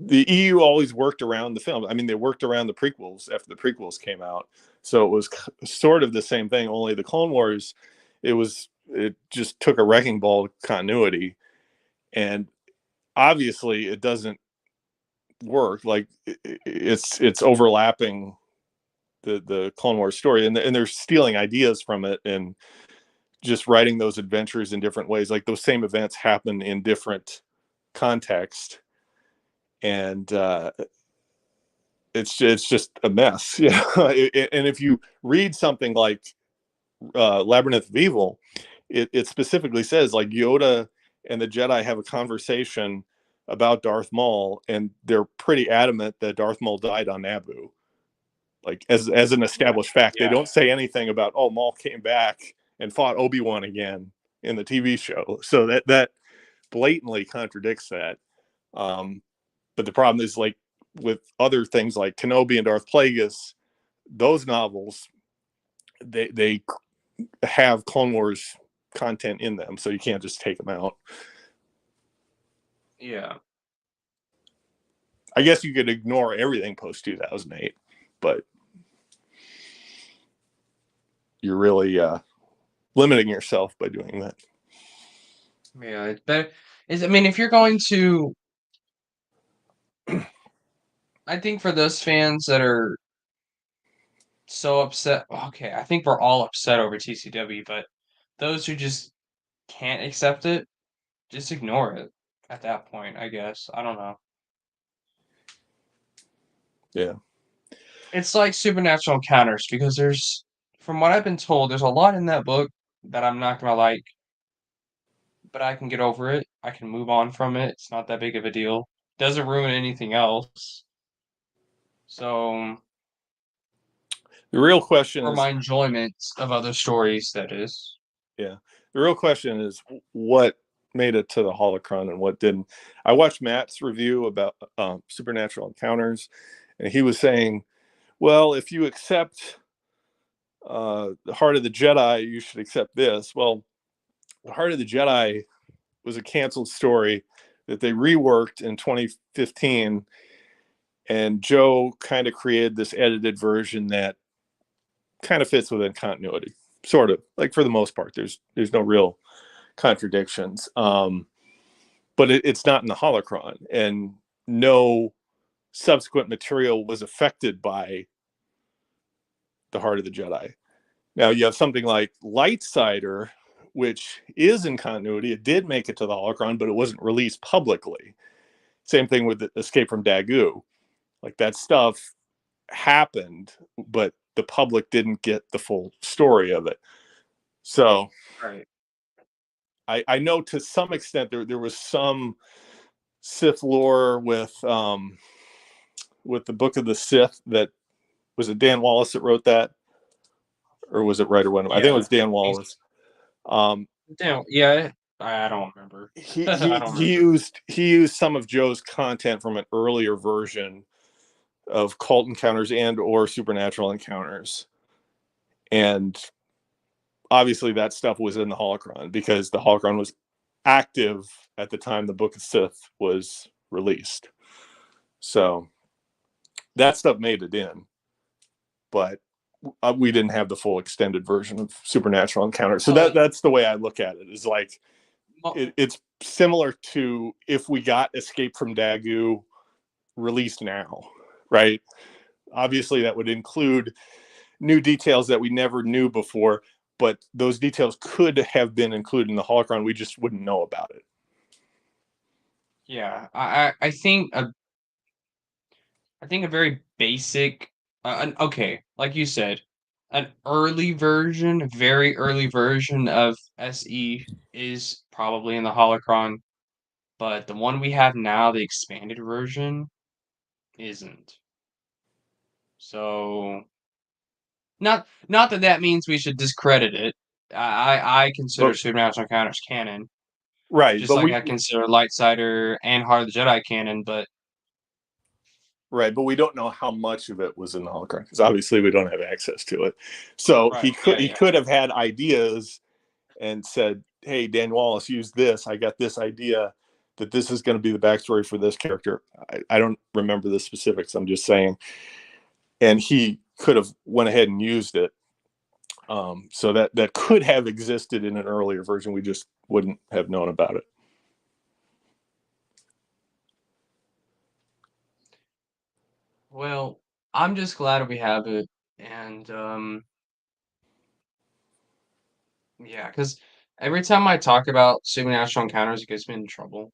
EU always worked around the film. I mean, they worked around the prequels after the prequels came out, so it was sort of the same thing. Only the Clone Wars, it just took a wrecking ball to continuity, and obviously it doesn't work. Like, it's overlapping the Clone Wars story, and they're stealing ideas from it and just writing those adventures in different ways. Like, those same events happen in different context, and it's just a mess. And if you read something like Labyrinth of Evil, it specifically says like Yoda and the Jedi have a conversation about Darth Maul, and they're pretty adamant that Darth Maul died on Naboo, like as an Yeah, established fact. They yeah, don't say anything about, oh, Maul came back and fought Obi-Wan again in the TV show. So that blatantly contradicts that. Um, but the problem is, like with other things like Kenobi and Darth Plagueis, those novels, they have Clone Wars content in them, so you can't just take them out. yeah. I guess you could ignore everything post 2008, but you're really limiting yourself by doing that. Yeah, it's better. I mean, if you're going to, I think for those fans that are so upset, okay, I think we're all upset over TCW, but those who just can't accept it, just ignore it at that point, I guess. I don't know. Yeah. It's like supernatural encounters because from what I've been told, there's a lot in that book that I'm not gonna like, but I can get over it. I can move on from it. It's not that big of a deal. Doesn't ruin anything else. So, The real question for is, my enjoyment of other stories, that is. yeah, the real question is what made it to the holocron and what didn't. I watched Matt's review about supernatural encounters, and he was saying, well, if you accept the Heart of the Jedi, you should accept this. Well, the Heart of the Jedi was a canceled story that they reworked in 2015, and Joe kind of created this edited version that kind of fits within continuity, sort of, like for the most part. There's no real contradictions, but it's not in the holocron, and no subsequent material was affected by the Heart of the Jedi. Now you have something like Lightsider, which is in continuity. It did make it to the holocron, but it wasn't released publicly. Same thing with the Escape from Dagu. Like that stuff happened, but the public didn't get the full story of it. So Right. I know to some extent there was some Sith lore with the Book of the Sith. That was it Dan Wallace that wrote that, or was it Ryder Wenham? I think it Yeah. was Dan Wallace. Um, Damn, yeah, I don't remember. he I he don't he remember. used some of Joe's content from an earlier version of cult encounters and or supernatural encounters, and obviously that stuff was in the holocron because the holocron was active at the time the Book of Sith was released. So that stuff made it in, but we didn't have the full extended version of supernatural encounters. So Well, that's the way I look at it. Is like mo- it's similar to if we got Escape from Dagu released now, right? Obviously, that would include new details that we never knew before, but those details could have been included in the holocron. We just wouldn't know about it. yeah, I think a very basic, okay, like you said, an very early version of SE is probably in the holocron, but the one we have now, the expanded version, isn't. So, not that that means we should discredit it. I consider But Supernatural Encounters canon, right, just but like I consider Lightsider and Heart of the Jedi canon, but but we don't know how much of it was in the holocron because obviously we don't have access to it. So right, he yeah. could have had ideas and said, "Hey, Dan Wallace, use this. I got this idea that this is going to be the backstory for this character." I don't remember the specifics. I'm just saying, and he could have went ahead and used it. So that could have existed in an earlier version. We just wouldn't have known about it. Well, I'm just glad we have it, and yeah, because every time I talk about supernatural encounters, it gets me in trouble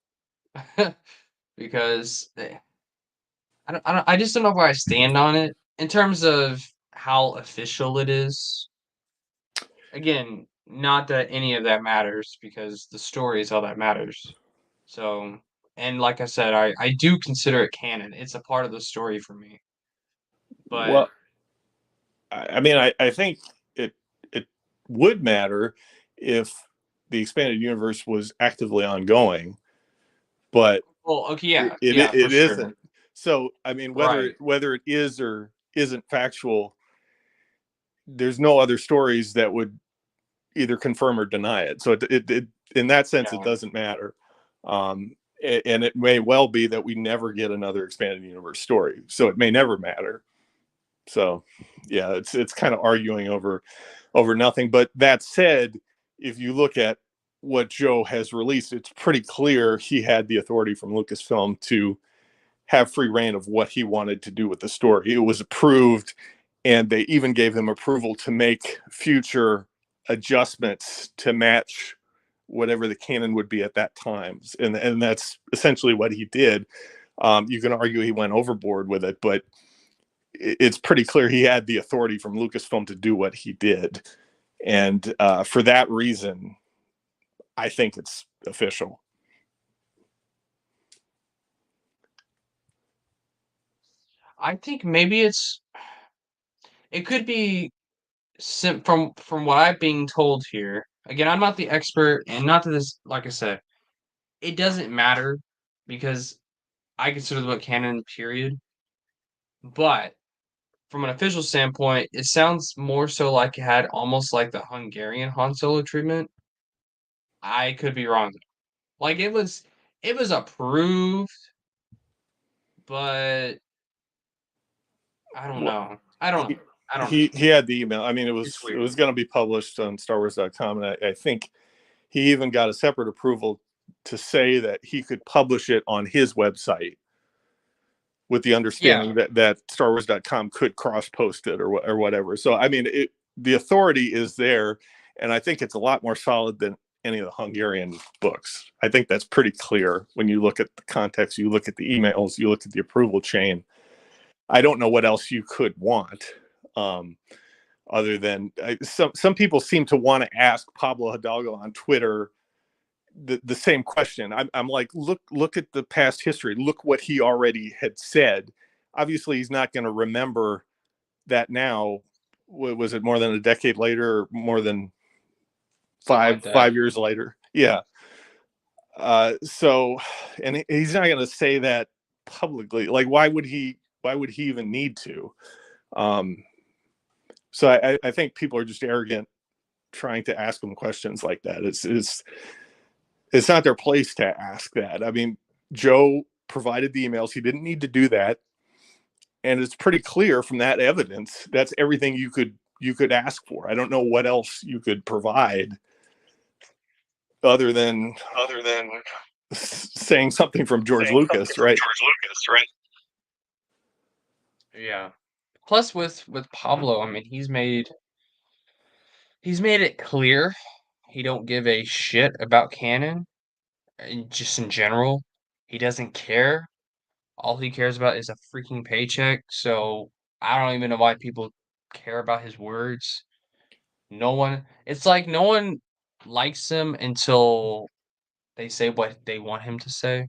because I just don't know where I stand on it in terms of how official it is. Again, not that any of that matters because the story is all that matters. So, and like I said, I do consider it canon. It's a part of the story for me. But Well, I mean, I think it would matter if the expanded universe was actively ongoing, but well, okay, it, yeah, it yeah, for it sure. isn't. So I mean, Right. whether it is or isn't factual, there's no other stories that would either confirm or deny it. So it in that sense, it Yeah. doesn't matter. And it may well be that we never get another expanded universe story, so it may never matter. So yeah, it's kind of arguing over nothing. But that said, if you look at what Joe has released, it's pretty clear he had the authority from Lucasfilm to have free reign of what he wanted to do with the story. It was approved, and they even gave him approval to make future adjustments to match whatever the canon would be at that time. And that's essentially what he did. You can argue he went overboard with it, but it's pretty clear he had the authority from Lucasfilm to do what he did. And for that reason, I think it's official. I think maybe it could be from what I'm being told here. Again, I'm not the expert, and not that this, like I said, it doesn't matter because I consider the book canon, period. But from an official standpoint, it sounds more so like it had almost like the Hungarian Han Solo treatment. I could be wrong. Like it was approved, but I don't Well, know. he, I don't know. he had the email. I mean, It's it weird. was going to be published on StarWars.com, and I think he even got a separate approval to say that he could publish it on his website with the Yeah, understanding that StarWars.com could cross post it or whatever. So I mean, the authority is there, and I think it's a lot more solid than any of the Hungarian books. I think that's pretty clear when you look at the context, you look at the emails, you look at the approval chain. I don't know what else you could want. Um, Other than some people seem to want to ask Pablo Hidalgo on Twitter the same question. I'm like, look at the past history. Look what he already had said. Obviously, he's not going to remember that now. Was it more than a decade later, or more than something like that. 5 years later? Yeah. So, and he's not going to say that publicly. Like, why would he? Why would he even need to? Um, so I think people are just arrogant trying to ask him questions like that. It's not their place to ask that. I mean, Joe provided the emails. He didn't need to do that, and it's pretty clear from that evidence that's everything you could ask for. I don't know what else you could provide other than Other than saying something from George saying something Lucas, from right? George Lucas, right? Yeah. Plus with Pablo, I mean, he's made it clear he don't give a shit about canon and just in general. He doesn't care. All he cares about is a freaking paycheck. So I don't even know why people care about his words. No one, it's like no one likes him until they say what they want him to say.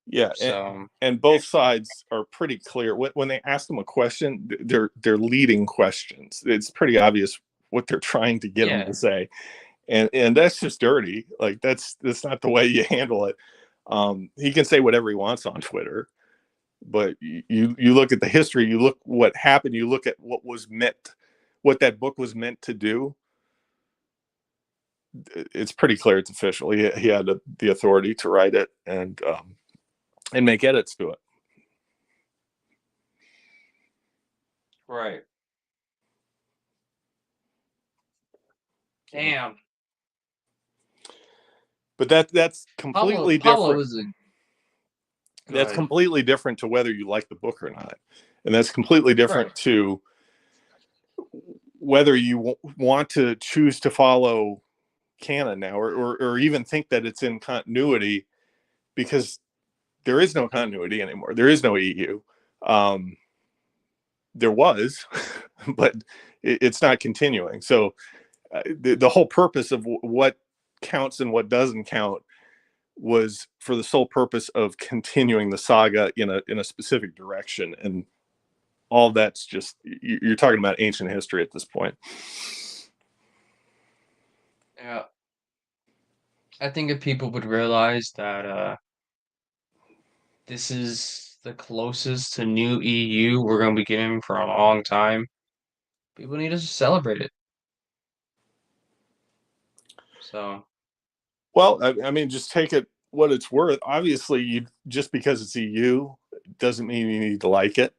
Yeah, So, and both sides are pretty clear when they ask them a question. They're leading questions. It's pretty obvious what they're trying to get them yeah, to say, and that's just dirty. Like that's not the way you handle it. He can say whatever he wants on Twitter, but you look at the history, you look what happened, you look at what was meant, what that book was meant to do. It's pretty clear it's official. He had the authority to write it and make edits to it. right. So, Damn. but that's completely Pablo different. was a That's good. completely different to whether you like the book or not, and that's completely Right. different to whether you want to choose to follow canon now or even think that it's in continuity, because there is no continuity anymore. There is no EU. Um, there was, but it's not continuing. So the whole purpose of what counts and what doesn't count was for the sole purpose of continuing the saga in a specific direction, and all that's just, you're talking about ancient history at this point. Yeah, I think if people would realize that this is the closest to new EU we're gonna be getting for a long time, people need to celebrate it. So, Well, I mean, just take it what it's worth. Obviously, you just because it's EU doesn't mean you need to like it.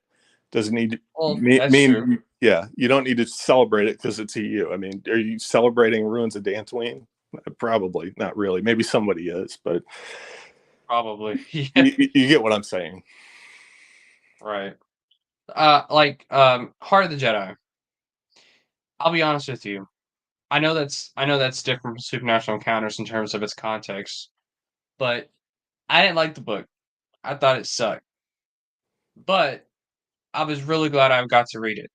Doesn't need to well, that's true. mean, yeah, you don't need to celebrate it because it's EU. I mean, are you celebrating ruins of Dantooine? Probably not really. Maybe somebody is, but Probably. Yeah, you get what I'm saying. right. Heart of the Jedi. I'll be honest with you. I know that's different from Supernatural Encounters in terms of its context, but I didn't like the book. I thought it sucked. But I was really glad I got to read it.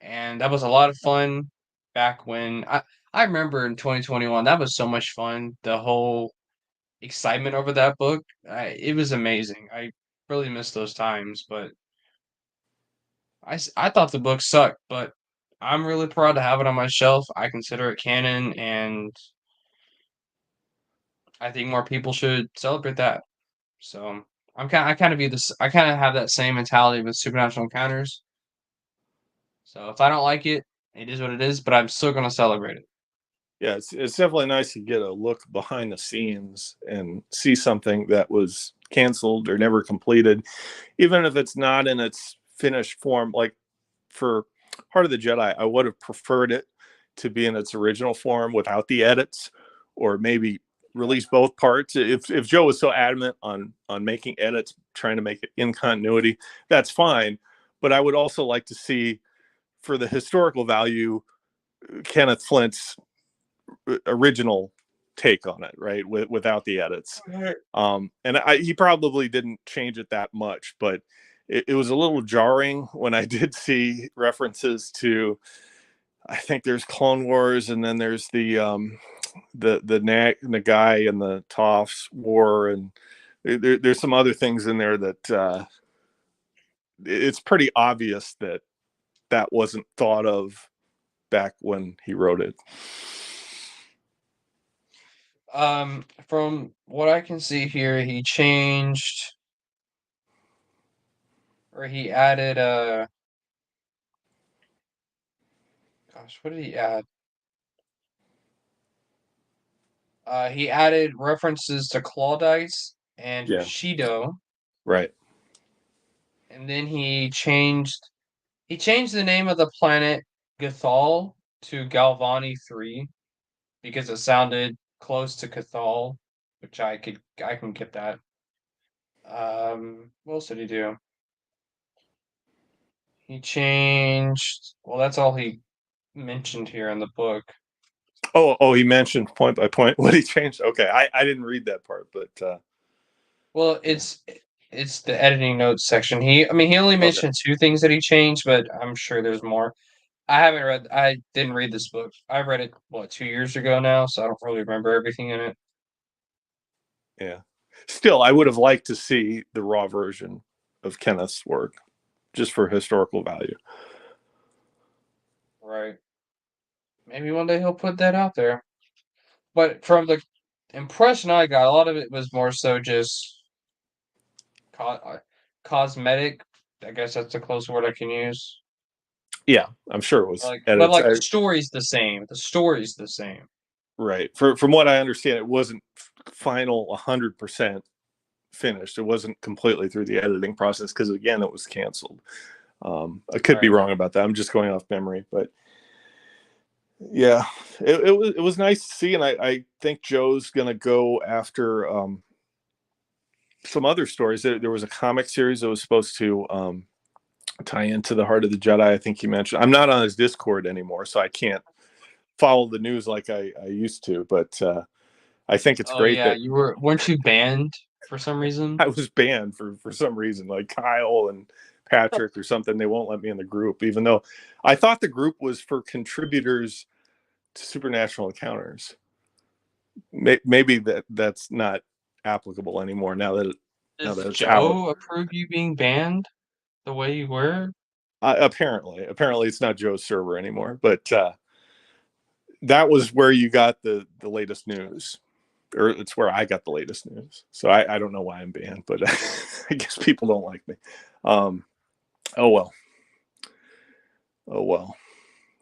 And that was a lot of fun back when I remember in 2021 that was so much fun. The whole excitement over that book, it was amazing. I really miss those times, but I thought the book sucked, but I'm really proud to have it on my shelf. I consider it canon, and I think more people should celebrate that. So I kind of view this. I kind of have that same mentality with Supernatural Encounters. So if I don't like it, it is what it is. But I'm still gonna celebrate it. Yeah, it's definitely nice to get a look behind the scenes and see something that was canceled or never completed, even if it's not in its finished form. Like for Heart of the Jedi, I would have preferred it to be in its original form without the edits, or maybe release both parts. If Joe was so adamant on making edits, trying to make it in continuity, that's fine. But I would also like to see, for the historical value, Kenneth Flint's original take on it, right? Without the edits. Right. He probably didn't change it that much, but it was a little jarring when I did see references to, I think there's Clone Wars, and then there's the guy and the Toffs War, and there's some other things in there that it's pretty obvious that that wasn't thought of back when he wrote it. From what I can see here, he changed or he added gosh, what did he add? He added references to Clawdice and Yeah, Bushido, right. and then he changed the name of the planet Gathal to Galvani 3 because it sounded close to Cathal, which I can get that. What else did he do? He changed. Well, that's all he mentioned here in the book. Oh, he mentioned point by point what he changed. Okay, I didn't read that part, but Well, yeah. it's the editing notes section. I mean, he only Okay, mentioned two things that he changed, but I'm sure there's more. I didn't read this book. I read it, what, 2 years ago now, so I don't really remember everything in it. yeah. Still, I would have liked to see the raw version of Kenneth's work, just for historical value. Right. Maybe one day he'll put that out there. But from the impression I got, a lot of it was more so just co cosmetic. I guess that's a close word I can use. Yeah, I'm sure it was But edits. like the story's the same. The story's the same. Right. From what I understand, it wasn't final 100% finished. It wasn't completely through the editing process because, again, it was canceled. I could be Right. wrong about that. I'm just going off memory, but yeah, it was nice to see, and I think Joe's gonna go after some other stories. There was a comic series that was supposed to tie into the Heart of the Jedi. I think he mentioned. I'm not on his Discord anymore, so I can't follow the news like I used to. But I think it's Oh great yeah, that you weren't you banned for some reason? I was banned for some reason, like Kyle and Patrick or something. They won't let me in the group, even though I thought the group was for contributors supernatural encounters. Maybe that's not applicable anymore now Does that it's out. Joe approve you being banned the way you were? Apparently it's not Joe's server anymore, but that was where you got the latest news, or it's where I got the latest news. So I don't know why I'm banned, but I guess people don't like me. Oh well. Oh well.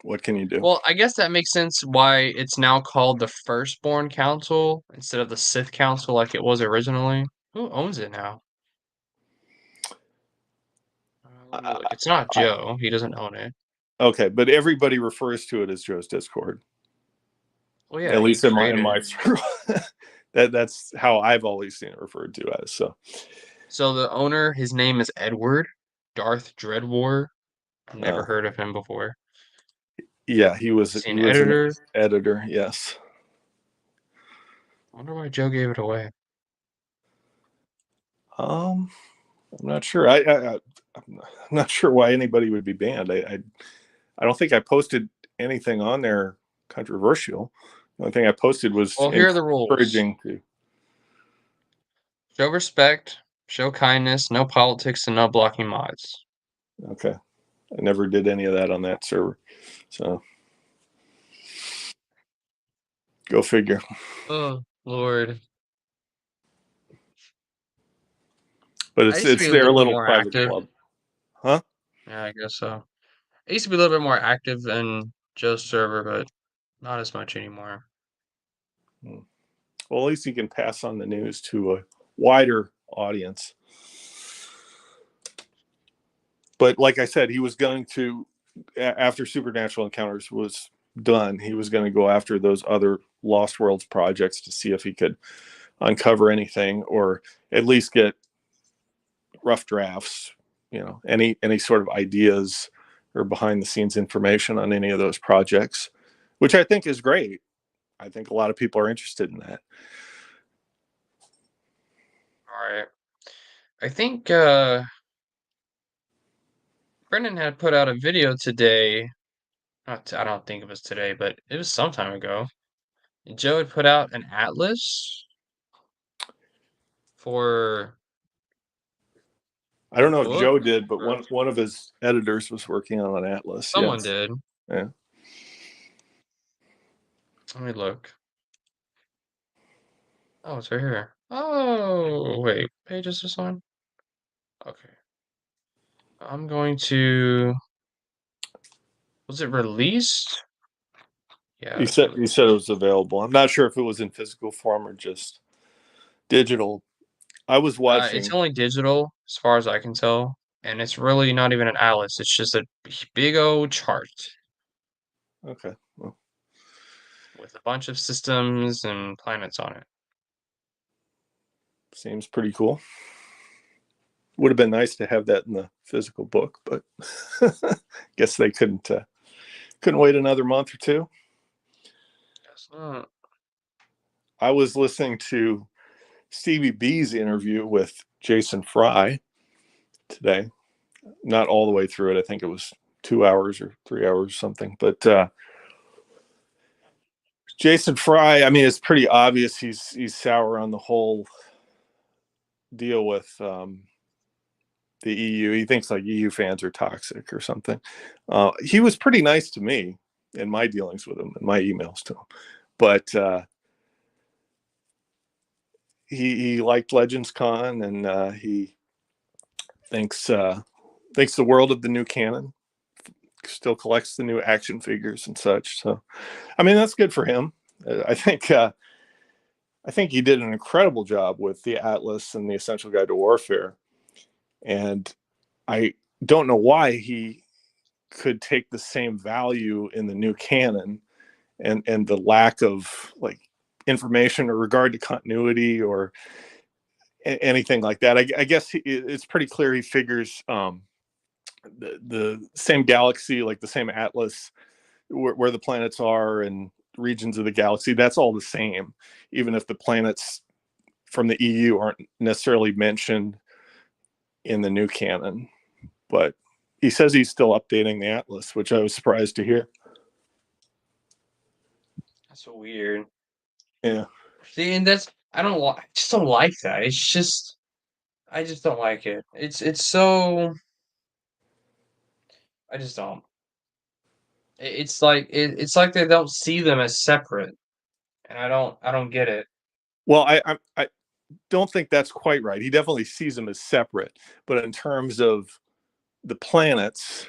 What can you do? Well, I guess that makes sense why it's now called the Firstborn Council instead of the Sith Council like it was originally. Who owns it now? Let me I, look. It's not I, Joe. He doesn't own it. okay, but everybody refers to it as Joe's Discord. Well, At yeah, he least in created my it. circle. That's how I've always seen it referred to as. So So the owner, his name is Edward Darth Dreadwar. I've never uh, heard of him before. yeah, Is he he an was an editor? editor. Yes. I wonder why Joe gave it away. I'm not sure. I'm not sure why anybody would be banned. I don't think I posted anything on there controversial. The only thing I posted was Well, here are the rules. encouraging to. Show respect, show kindness, no politics, and no blocking mods. Okay, I never did any of that on that server. So go figure. Oh, Lord. But I used to be it's a their little bit little more private active. club, huh? Yeah, I guess so. I used to be a little bit more active in Joe's server, but not as much anymore. Hmm. Well, at least you can pass on the news to a wider audience. But like I said, he was going to, after Supernatural Encounters was done, he was going to go after those other Lost Worlds projects to see if he could uncover anything, or at least get rough drafts, any sort of ideas or behind the scenes information on any of those projects, which I think is great. I think a lot of people are interested in that. All right. I think Brendan had put out a video today. I don't think it was today, but it was some time ago. Joe had put out an atlas for I a don't know if book. Joe did, but Or one of his editors was working on an atlas. someone Yes. did. Yeah. Let me look. Oh, it's right here. Oh, wait. Page is this on? Okay. I'm going to. Was it released? Yeah, it was He said it released. was available. I'm not sure if it was in physical form or just digital. I was It's watching. only digital, as far as I can tell, and it's really not even an atlas. It's just a big old chart Okay. Well, with a bunch of systems and planets on it. seems pretty cool. Would have been nice to have that in the physical book, but guess they couldn't wait another month or two. Guess not. I was listening to Stevie B's interview with Jason Fry today. Not all the way through it. I think it was 2 hours or 3 hours or something. But Jason Fry, I mean, it's pretty obvious he's sour on the whole deal with the EU. He thinks like EU fans are toxic or something. He was pretty nice to me in my dealings with him, in my emails to him. But he liked Legends Con, and he thinks thinks the world of the new canon. Still collects the new action figures and such. So, I mean, that's good for him. I think he did an incredible job with the Atlas and the Essential Guide to Warfare, and I don't know why he could take the same value in the new canon and the lack of like information or regard to continuity or anything like that. I guess it's pretty clear he figures the same galaxy, like the same atlas, where the planets are and regions of the galaxy. That's all the same, even if the planets from the EU aren't necessarily mentioned in the new canon. But he says he's still updating the atlas, which I was surprised to hear. That's so weird. Yeah. See, and that's I just don't like that. It's just I just don't like it. It's so I just don't. It's like they don't see them as separate, and I don't get it. Well, I don't think that's quite right. He definitely sees them as separate, but in terms of the planets,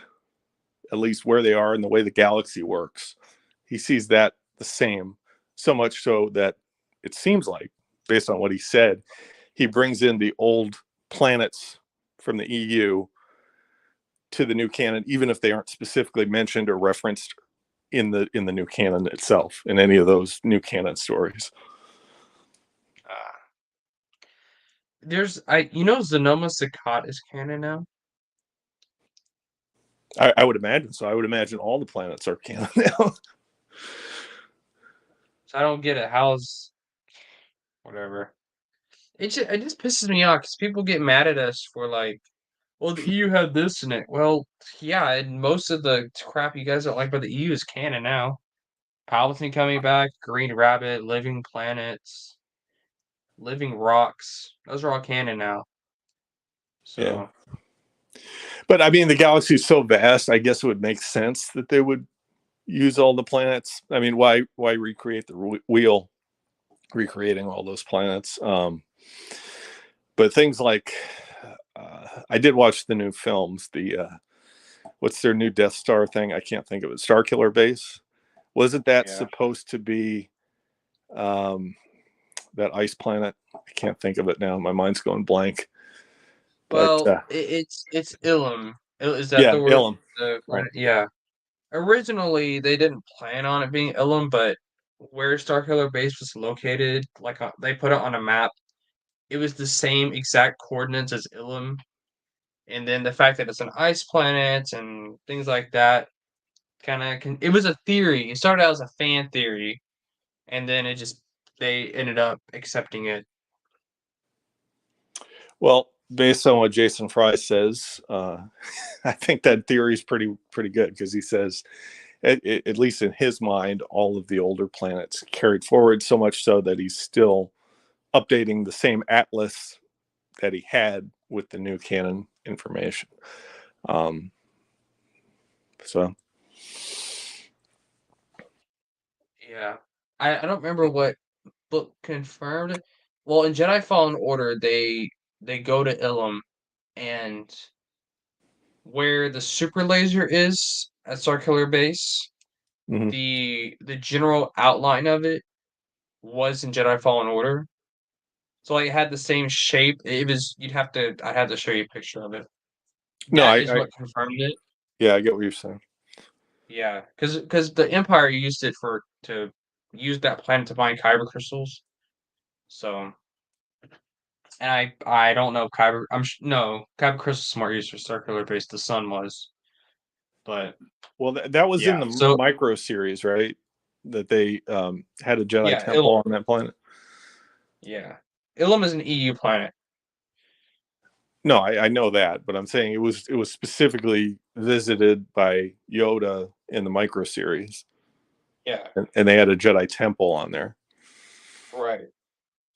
at least where they are and the way the galaxy works, he sees that the same. So much so that it seems like, based on what he said, he brings in the old planets from the EU to the new canon, even if they aren't specifically mentioned or referenced in the new canon itself in any of those new canon stories. Uh, there's I you know Xenoma Saccade is canon now? I would imagine so. I would imagine all the planets are canon now. So I don't get it. How's whatever. It just pisses me off because people get mad at us for like, well, the EU had this in it. Well, yeah, and most of the crap you guys don't like about the EU is canon now. Palpatine coming back, Green Rabbit, Living Planets, Living Rocks. Those are all canon now. Yeah. So But I mean, the galaxy is so vast. I guess it would make sense that they would use all the planets. I mean, why recreate the wheel, recreating all those planets? But things like I did watch the new films. The what's their new Death Star thing? I can't think of it. Star Killer Base. Wasn't that yeah. supposed to be um, that ice planet? I can't think of it now. My mind's going blank. But Well, it's Ilum. Is that yeah, the word? Ilum. The Right. planet? Yeah. Originally, they didn't plan on it being Ilum, but where Starkiller Base was located, like they put it on a map, it was the same exact coordinates as Ilum. And then the fact that it's an ice planet and things like that kind of it was a theory. It started out as a fan theory, and then it just they ended up accepting it. Well, based on what Jason Fry says, I think that theory is pretty good because he says, at least in his mind, all of the older planets carried forward so much so that he's still updating the same atlas that he had with the new canon information. Um, so Yeah. I don't remember what book confirmed it. Well, in Jedi Fallen Order, they go to Ilum and where the super laser is at Starkiller Base, mhm. the general outline of it was in Jedi Fallen Order. So like, it had the same shape. It was I'd have to show you a picture of it. No, That is what confirmed it. yeah, I get what you're saying. Yeah, because the Empire used it for to use that planet to find kyber crystals. So, and I don't know kyber. No, kyber crystals weren't used for circular base. The sun was, but Well, that was in yeah. the So micro series, right? That they had a Jedi yeah, Ilum. temple on that planet. Yeah, Ilum is an EU planet. No, I know that, but I'm saying it was specifically visited by Yoda in the micro series, Yeah, and they had a Jedi temple on there. right.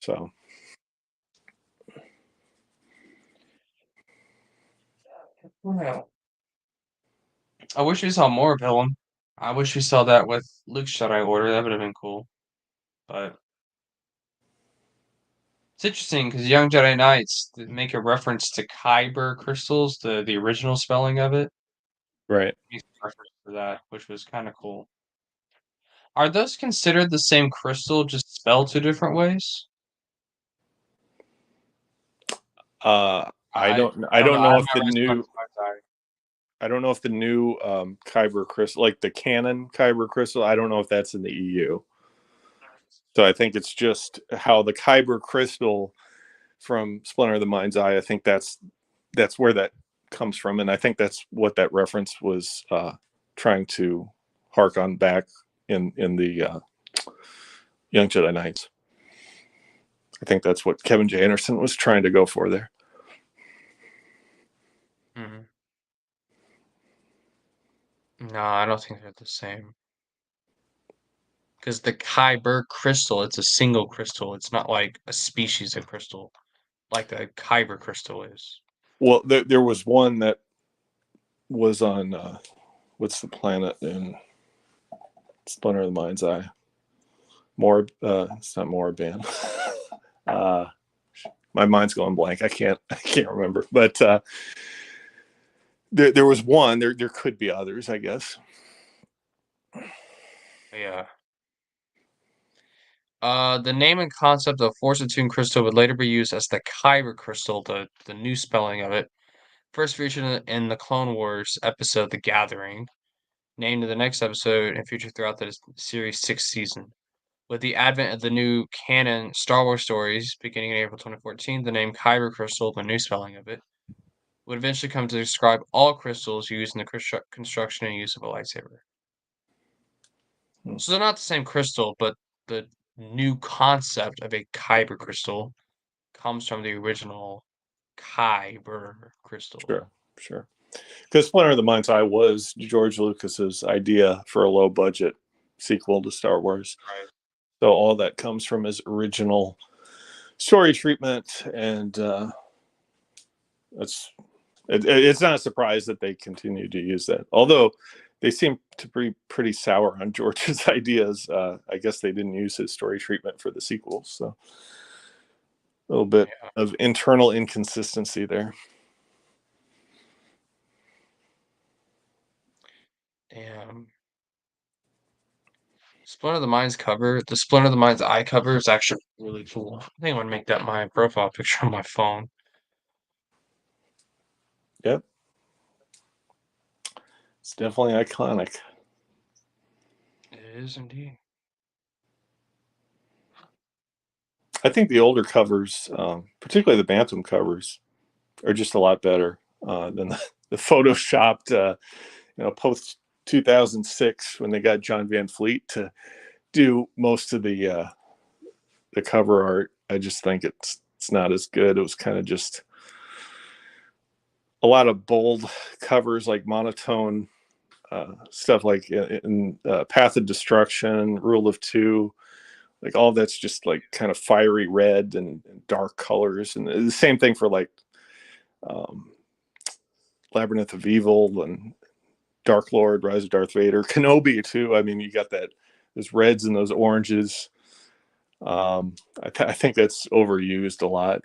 So Well, I wish we saw more of Ilum. I wish we saw that with Luke's Jedi Order. That would have been cool. But it's interesting because Young Jedi Knights make a reference to Kyber crystals, the original spelling of it. right. Makes a reference to that, which was kind of cool. Are those considered the same crystal, just spelled two different ways? I I don't I I don't know. don't I know have if the memorized new parts of my diary. I don't know if the new Kyber crystal, like the canon Kyber crystal, I don't know if that's in the EU. So I think it's just how the Kyber crystal from Splinter of the Mind's Eye. I think that's where that comes from, and I think that's what that reference was trying to hark on back in the Young Jedi Knights. I think that's what Kevin J. Anderson was trying to go for there. Mhm. No, I don't think they're the same. because the Kyber crystal, it's a single crystal. It's not like a species of crystal, like the Kyber crystal is. Well, there was one that was on what's the planet in Splinter of the Mind's Eye? It's not Moraband. uh, my mind's going blank. I can't remember. But there was one. There could be others, I guess. Yeah. The name and concept of Force Attuned Crystal would later be used as the Kyber Crystal, the new spelling of it. First featured in the Clone Wars episode The Gathering, named in the next episode and featured throughout the series' sixth season. With the advent of the new canon Star Wars stories beginning in April 2014, the name Kyber Crystal, the new spelling of it, would eventually come to describe all crystals used in the construction and use of a lightsaber. Hmm. So they're not the same crystal, but the new concept of a Kyber crystal comes from the original Kyber crystal. Sure, sure. Because Splinter of the Mind's Eye was George Lucas's idea for a low budget sequel to Star Wars. Right. So all that comes from his original story treatment, and it's not a surprise that they continue to use that. Although they seem to be pretty sour on George's ideas. I guess they didn't use his story treatment for the sequels, so a little bit Yeah. of internal inconsistency there. Damn. The Splinter of the Mind's Eye cover is actually really cool. I think I'm gonna make that my profile picture on my phone. Yep, it's definitely iconic. It is indeed. I think the older covers, particularly the Bantam covers, are just a lot better than the photoshopped, post 2006 when they got John Van Fleet to do most of the cover art. I just think it's not as good. It was kind of just a lot of bold covers, like monotone stuff, like in Path of Destruction, Rule of Two. Like all that's just like kind of fiery red and dark colors, and the same thing for like um, Labyrinth of Evil and Dark Lord, Rise of Darth Vader, Kenobi too. I mean, you got that those reds and those oranges. I think that's overused a lot.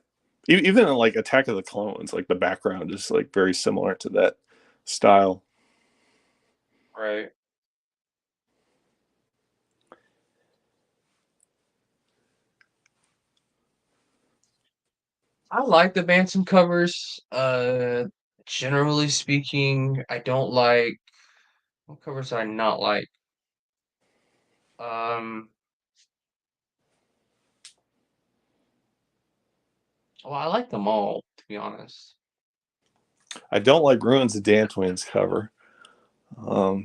Even in like Attack of the Clones, like the background is like very similar to that style. Right. I like the Bantam covers. Generally speaking, I don't like what covers do I not like. Um, well, I like them all, to be honest. I don't like Ruins of Dantooine's cover.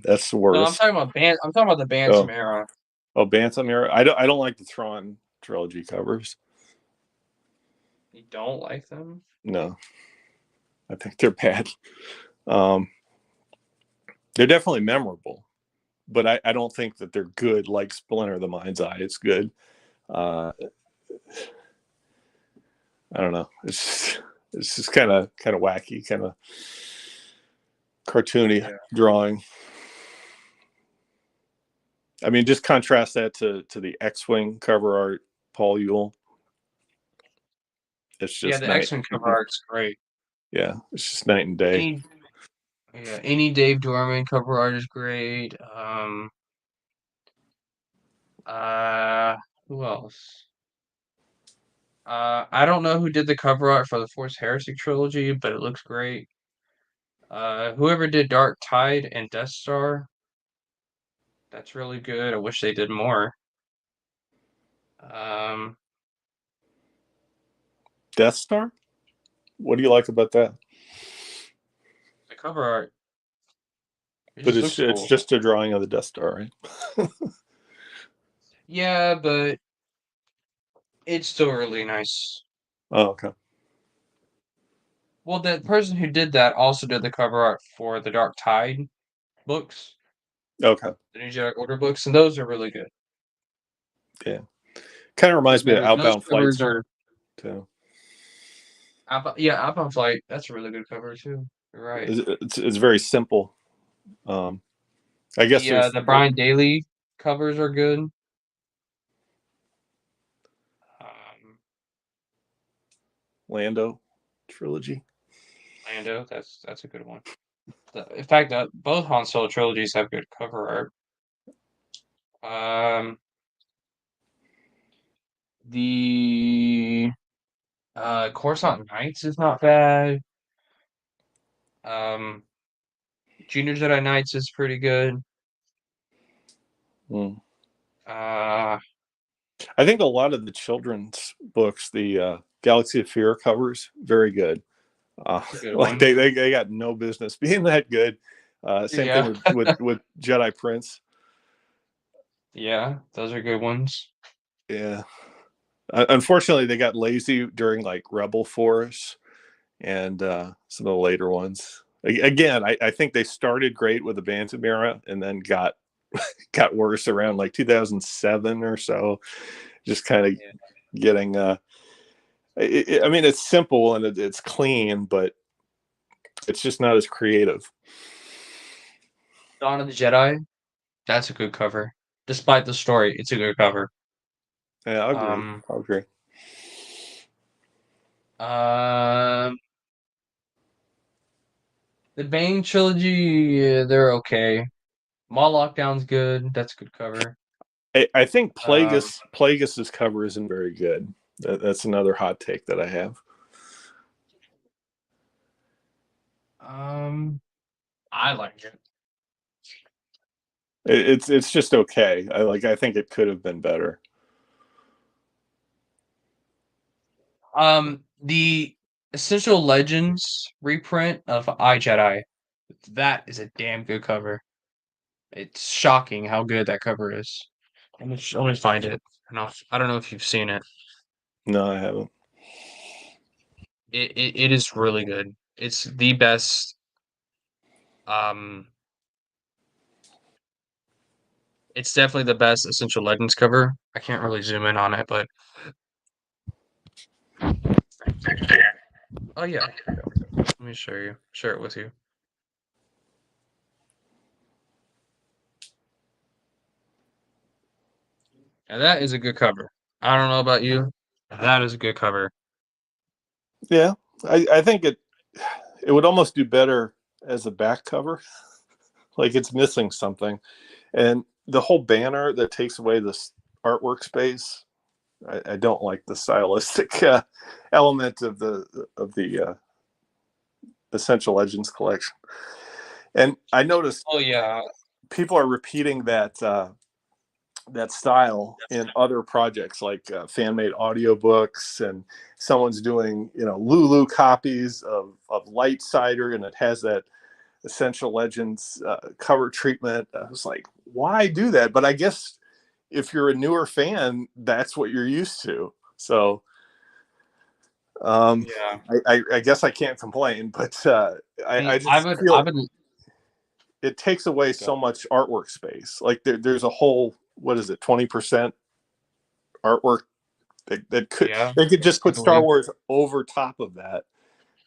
That's the No, I'm worst. talking about I'm talking about the Bantam Oh, era. oh, Bantam era. I don't like the Thrawn trilogy covers. You don't like them? No, I think they're bad. Um, they're definitely memorable, but I don't think that they're good like Splinter of the Mind's Eye. It's good. Uh, I don't know. It's just kind of wacky, kind of cartoony Yeah. drawing. I mean, just contrast that to the X-wing cover art, Paul Ewell. It's Yeah, just the night. X-Men cover art's great. Yeah, it's just night and day. Any any Dave Dorman cover art is great. Uh, who else? I don't know who did the cover art for the Force Heresy trilogy, but it looks great. Whoever did Dark Tide and Death Star, that's really good. I wish they did more. Um, Death Star. What do you like about that? the cover art, it But just it's looks it's cool. just a drawing of the Death Star, right? Yeah, but it's still really nice. Oh, okay. Well, the person who did that also did the cover art for the Dark Tide books, Okay. the New Jedi Order books, and those are really good. Yeah, kind of Is reminds me of better. Those Outbound covers Flights are too. yeah, Outbound Flight. That's a really good cover too. You're right. It's very simple. Um, I guess there's The Brian Daly covers are good. Um, Lando trilogy. Lando, that's a good one. In fact, both Han Solo trilogies have good cover art. The Coruscant Knights is not bad. Um, Junior Jedi Knights is pretty good. Mm. Uh, I think a lot of the children's books, the Galaxy of Fear covers, very good. that's a good Like one. they got no business being that good. Same thing Yeah, with Jedi Prince. yeah, those are good ones. Yeah. Unfortunately, they got lazy during like Rebel Force and some of the later ones. Again, I think they started great with the Bantam era and then got worse around like 2007 or so. Just kind of Yeah. getting. I mean, it's simple and it's clean, but it's just not as creative. Dawn of the Jedi, that's a good cover. Despite the story, it's a good cover. Yeah, I agree. Um, I agree. um, the Bane trilogy, yeah, they're okay. Maw Lockdown's good. That's a good cover. I think Um, Plagueis's cover isn't very good. That's another hot take that I have. um, I like it. It's just okay. I think it could have been better. The Essential Legends reprint of Jedi, that is a damn good cover. It's shocking how good that cover is. Let me find it. I don't know if you've seen it. No, I haven't. It is really good. It's the best. Um, it's definitely the best Essential Legends cover. I can't really zoom in on it, but oh yeah, here we go. Let me share it with you. And that is a good cover. I don't know about you. That is a good cover. Yeah, I think it would almost do better as a back cover. Like it's missing something, and the whole banner that takes away this artwork space. I don't like the stylistic element of the Essential Legends collection. And I noticed Oh yeah, people are repeating that style in other projects like fan made audiobooks, and someone's doing Lulu copies of Light Cider, and it has that Essential Legends cover treatment. I was like, why do that? But I guess if you're a newer fan, that's what you're used to. So um, yeah. I guess I can't complain, but I See, I just would, I feel would, it takes away go. so much artwork space. Like there's a whole, what is it, 20% artwork that could Yeah, they could just I put Star believe. Wars over top of that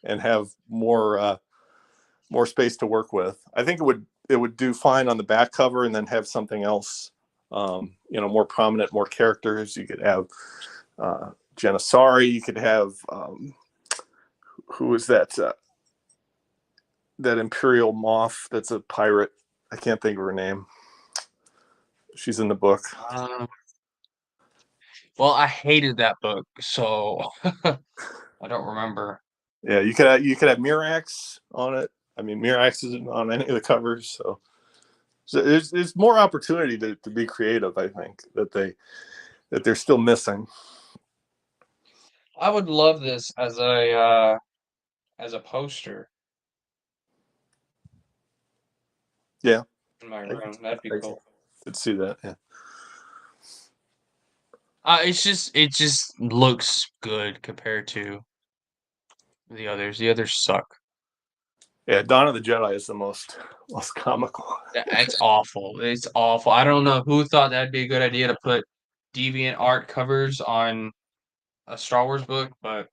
and have more space to work with. I think it would do fine on the back cover, and then have something else, more prominent, more characters. You could have Janissari. You could have who is that Imperial Moth that's a pirate. I can't think of her name. She's in the book. Um, well, I hated that book, so I don't remember. Yeah, you could have Mirax on it. I mean, Mirax isn't on any of the covers, so there's more opportunity to be creative. I think that they're still missing. I would love this as a poster Yeah, in my I, room. That'd be I cool. could see that. Yeah, It just looks good compared to the others. The others suck. yeah. Dawn of the Jedi is the most comical. It's awful. It's awful. I don't know who thought that'd be a good idea to put deviant art covers on a Star Wars book, but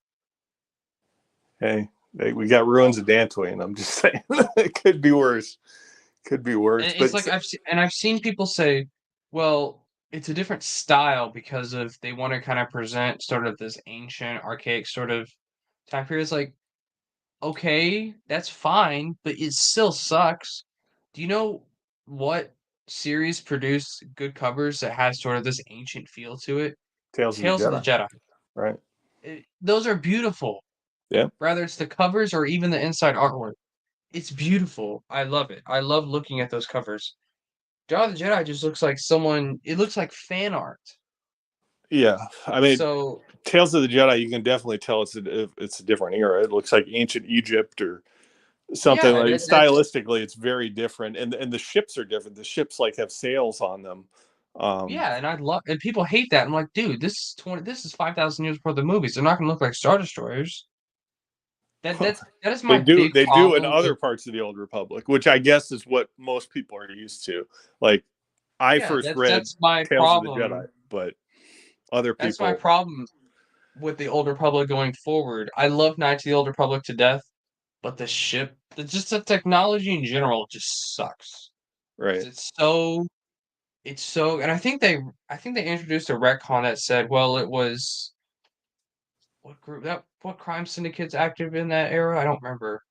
Hey, we got ruins well, of Dantooine. I'm just saying, it could be worse. Could be worse. and it's But like I've seen people say, well, it's a different style because of they want to kind of present sort of this ancient, archaic sort of time period. It's like, okay, that's fine, but it still sucks. Do you know what series produced good covers that has sort of this ancient feel to it? Tales of the Tales of the Jedi, Jedi. right? Those are beautiful. Yeah, Whether it's the covers or even the inside artwork. It's beautiful. I love it. I love looking at those covers. Dawn of the Jedi just looks like someone. It looks like fan art. yeah. I mean, So Tales of the Jedi, you can definitely tell it's a different era. It looks like ancient Egypt or something. yeah, Like that's stylistically, it's very different, and the ships are different. The ships like have sails on them. Um, yeah, and I love and people hate that. I'm like, dude, this is 20. This is 5,000 years before the movies. They're not gonna look like Star Destroyers. That is my big they do in problem other with. parts of the Old Republic, which I guess is what most people are used to. Like I Yeah, first read that's my Tales of the Jedi, problem. but other That's my people, problem with the Old Republic going forward. I love Knights of the Old Republic to death, but just the technology in general just sucks. right? 'Cause it's so, and I think they introduced a retcon that said, well, it was what crime syndicates active in that era? I don't remember.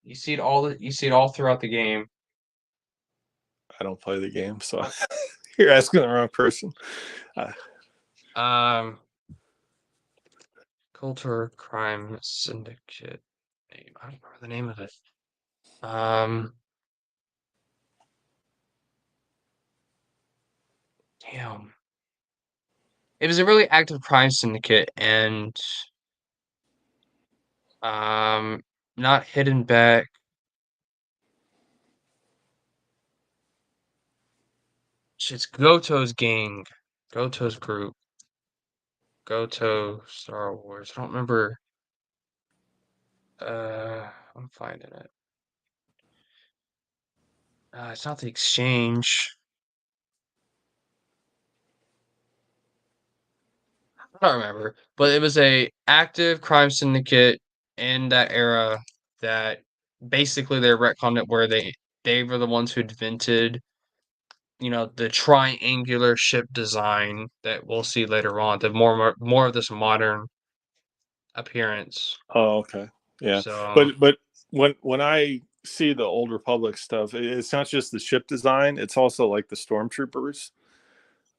You see it all throughout the game. I don't play the game, so What you're asking the wrong person. Uh, um Culture Crime Syndicate name? I don't remember the name of it. Um, damn. It was a really active crime syndicate, and um, not Hidden Back. It's Goto's gang, Goto's group, Goto Star Wars. I don't remember. I'm finding it. It's not the Exchange. I don't remember, but it was a active crime syndicate in that era that basically they retconned it where they were the ones who invented, the triangular ship design that we'll see later on, the more of this modern appearance. oh, okay, yeah, So but when I see the Old Republic stuff, it's not just the ship design; it's also like the stormtroopers.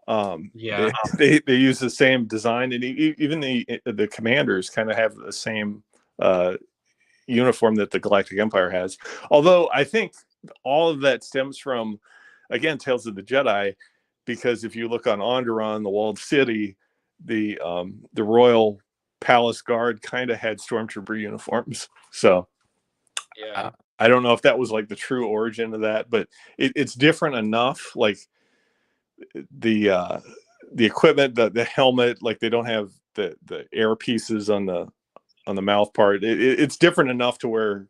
yeah, They use the same design, and even the commanders kind of have the same uh, uniform that the Galactic Empire has. Although I think all of that stems from, again, Tales of the Jedi, because if you look on Onderon, the walled city, the royal palace guard kind of had stormtrooper uniforms. So yeah. I don't know if that was like the true origin of that, but it's different enough. Like the uh, the equipment, the helmet, like they don't have the air pieces on the mouth part. It's different enough to where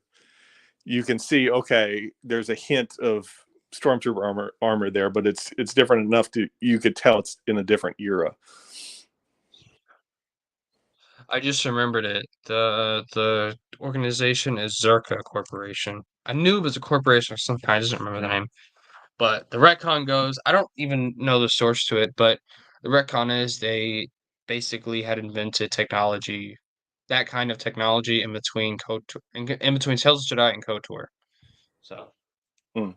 you can see, okay, there's a hint of stormtrooper armor there, but it's different enough to you could tell it's in a different era. I just remembered it. The organization is Zerka Corporation. I knew it was a corporation of some kind. I just don't remember the name. But the retcon goes, I don't even know the source to it, but the retcon is they basically had invented technology, that kind of technology in between KOTOR, in between Tales of Jedi and KOTOR. So, Hmm.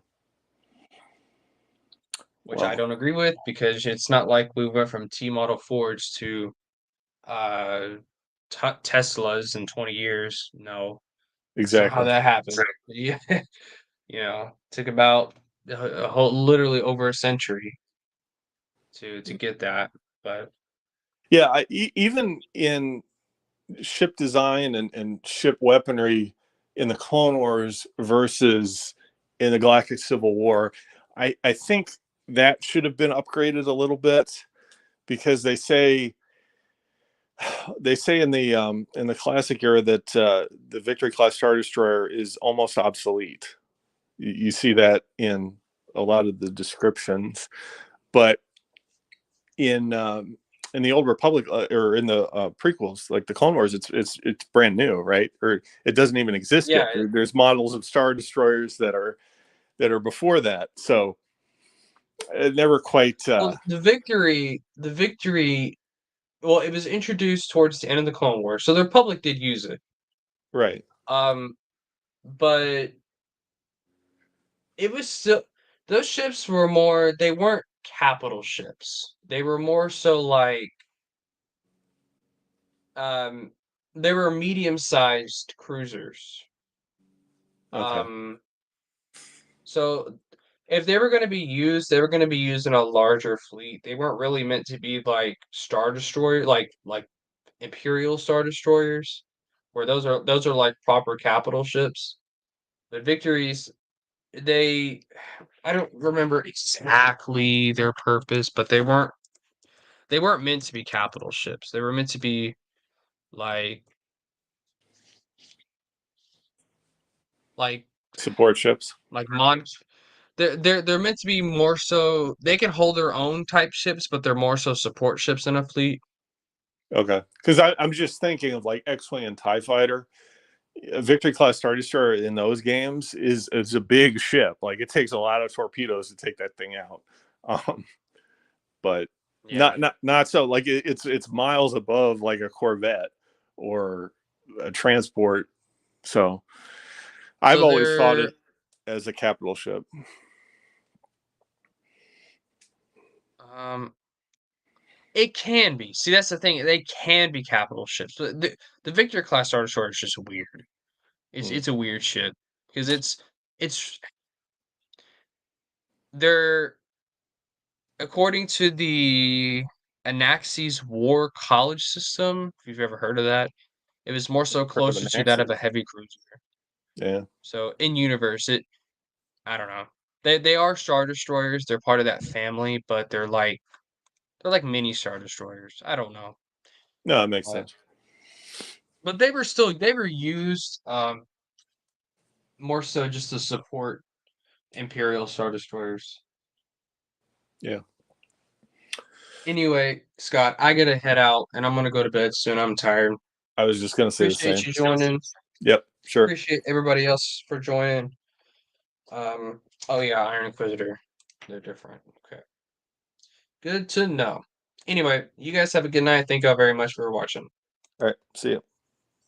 which I Well, don't agree with because it's not like we went from T model Fords to uh Teslas in 20 years. No, that's not how exactly. that happened. Yeah, took about a whole literally over a century to get that, but Yeah, even in ship design and ship weaponry in the Clone Wars versus in the Galactic Civil War, I think that should have been upgraded a little bit because they say in the classic era that the Victory class Star Destroyer is almost obsolete. You see that in a lot of the descriptions. But in in the old Republic, or in the prequels, like the Clone Wars, it's brand new, right? Or it doesn't even exist Yeah. yet. There's models of Star Destroyers that are before that, so it never quite Well, the victory. Well, it was introduced towards the end of the Clone Wars, so the Republic did use it. right. Um, but it was still those ships were more. They weren't capital ships. They were more so like um, they were medium-sized cruisers. Okay. Um, so if they were going to be used, they were going to be used in a larger fleet. They weren't really meant to be like Star Destroyer, like Imperial Star Destroyers, where those are like proper capital ships. The victories, they I don't remember exactly their purpose, but they weren't meant to be capital ships. They were meant to be like like Support ships. like mon they're meant to be more so they can hold their own type ships, but they're more so support ships in a fleet. Okay, because I'm just thinking of like X-wing and Tie Fighter. A Victory class Star Destroyer in those games is a big ship. Like it takes a lot of torpedoes to take that thing out. Um, but Yeah. not so like it's miles above like a Corvette or a transport. So I've So always thought they're it as a capital ship. um it can be. See, that's the thing. They can be capital ships. But the Victor class Star Destroyer is just weird. It's Mm. it's a weird shit because it's they're according to the Anaxes War College system. If you've ever heard of that, it was more so Heard of closer an to that of accent? a heavy cruiser. Yeah. So in universe, I don't know. They are Star Destroyers. They're part of that family, but they're like mini Star Destroyers. I don't know, No, it makes but sense. they were used more so just to support Imperial Star Destroyers. Yeah. Anyway, Scott, I gotta head out and I'm gonna go to bed soon. I'm tired. I was just gonna say the Appreciate same. you joining. Yep. Sure. Appreciate everybody else for joining. Um, oh yeah, Iron Inquisitor. They're different. Okay. Good to know. Anyway, you guys have a good night. Thank you all very much for watching. All right. See you.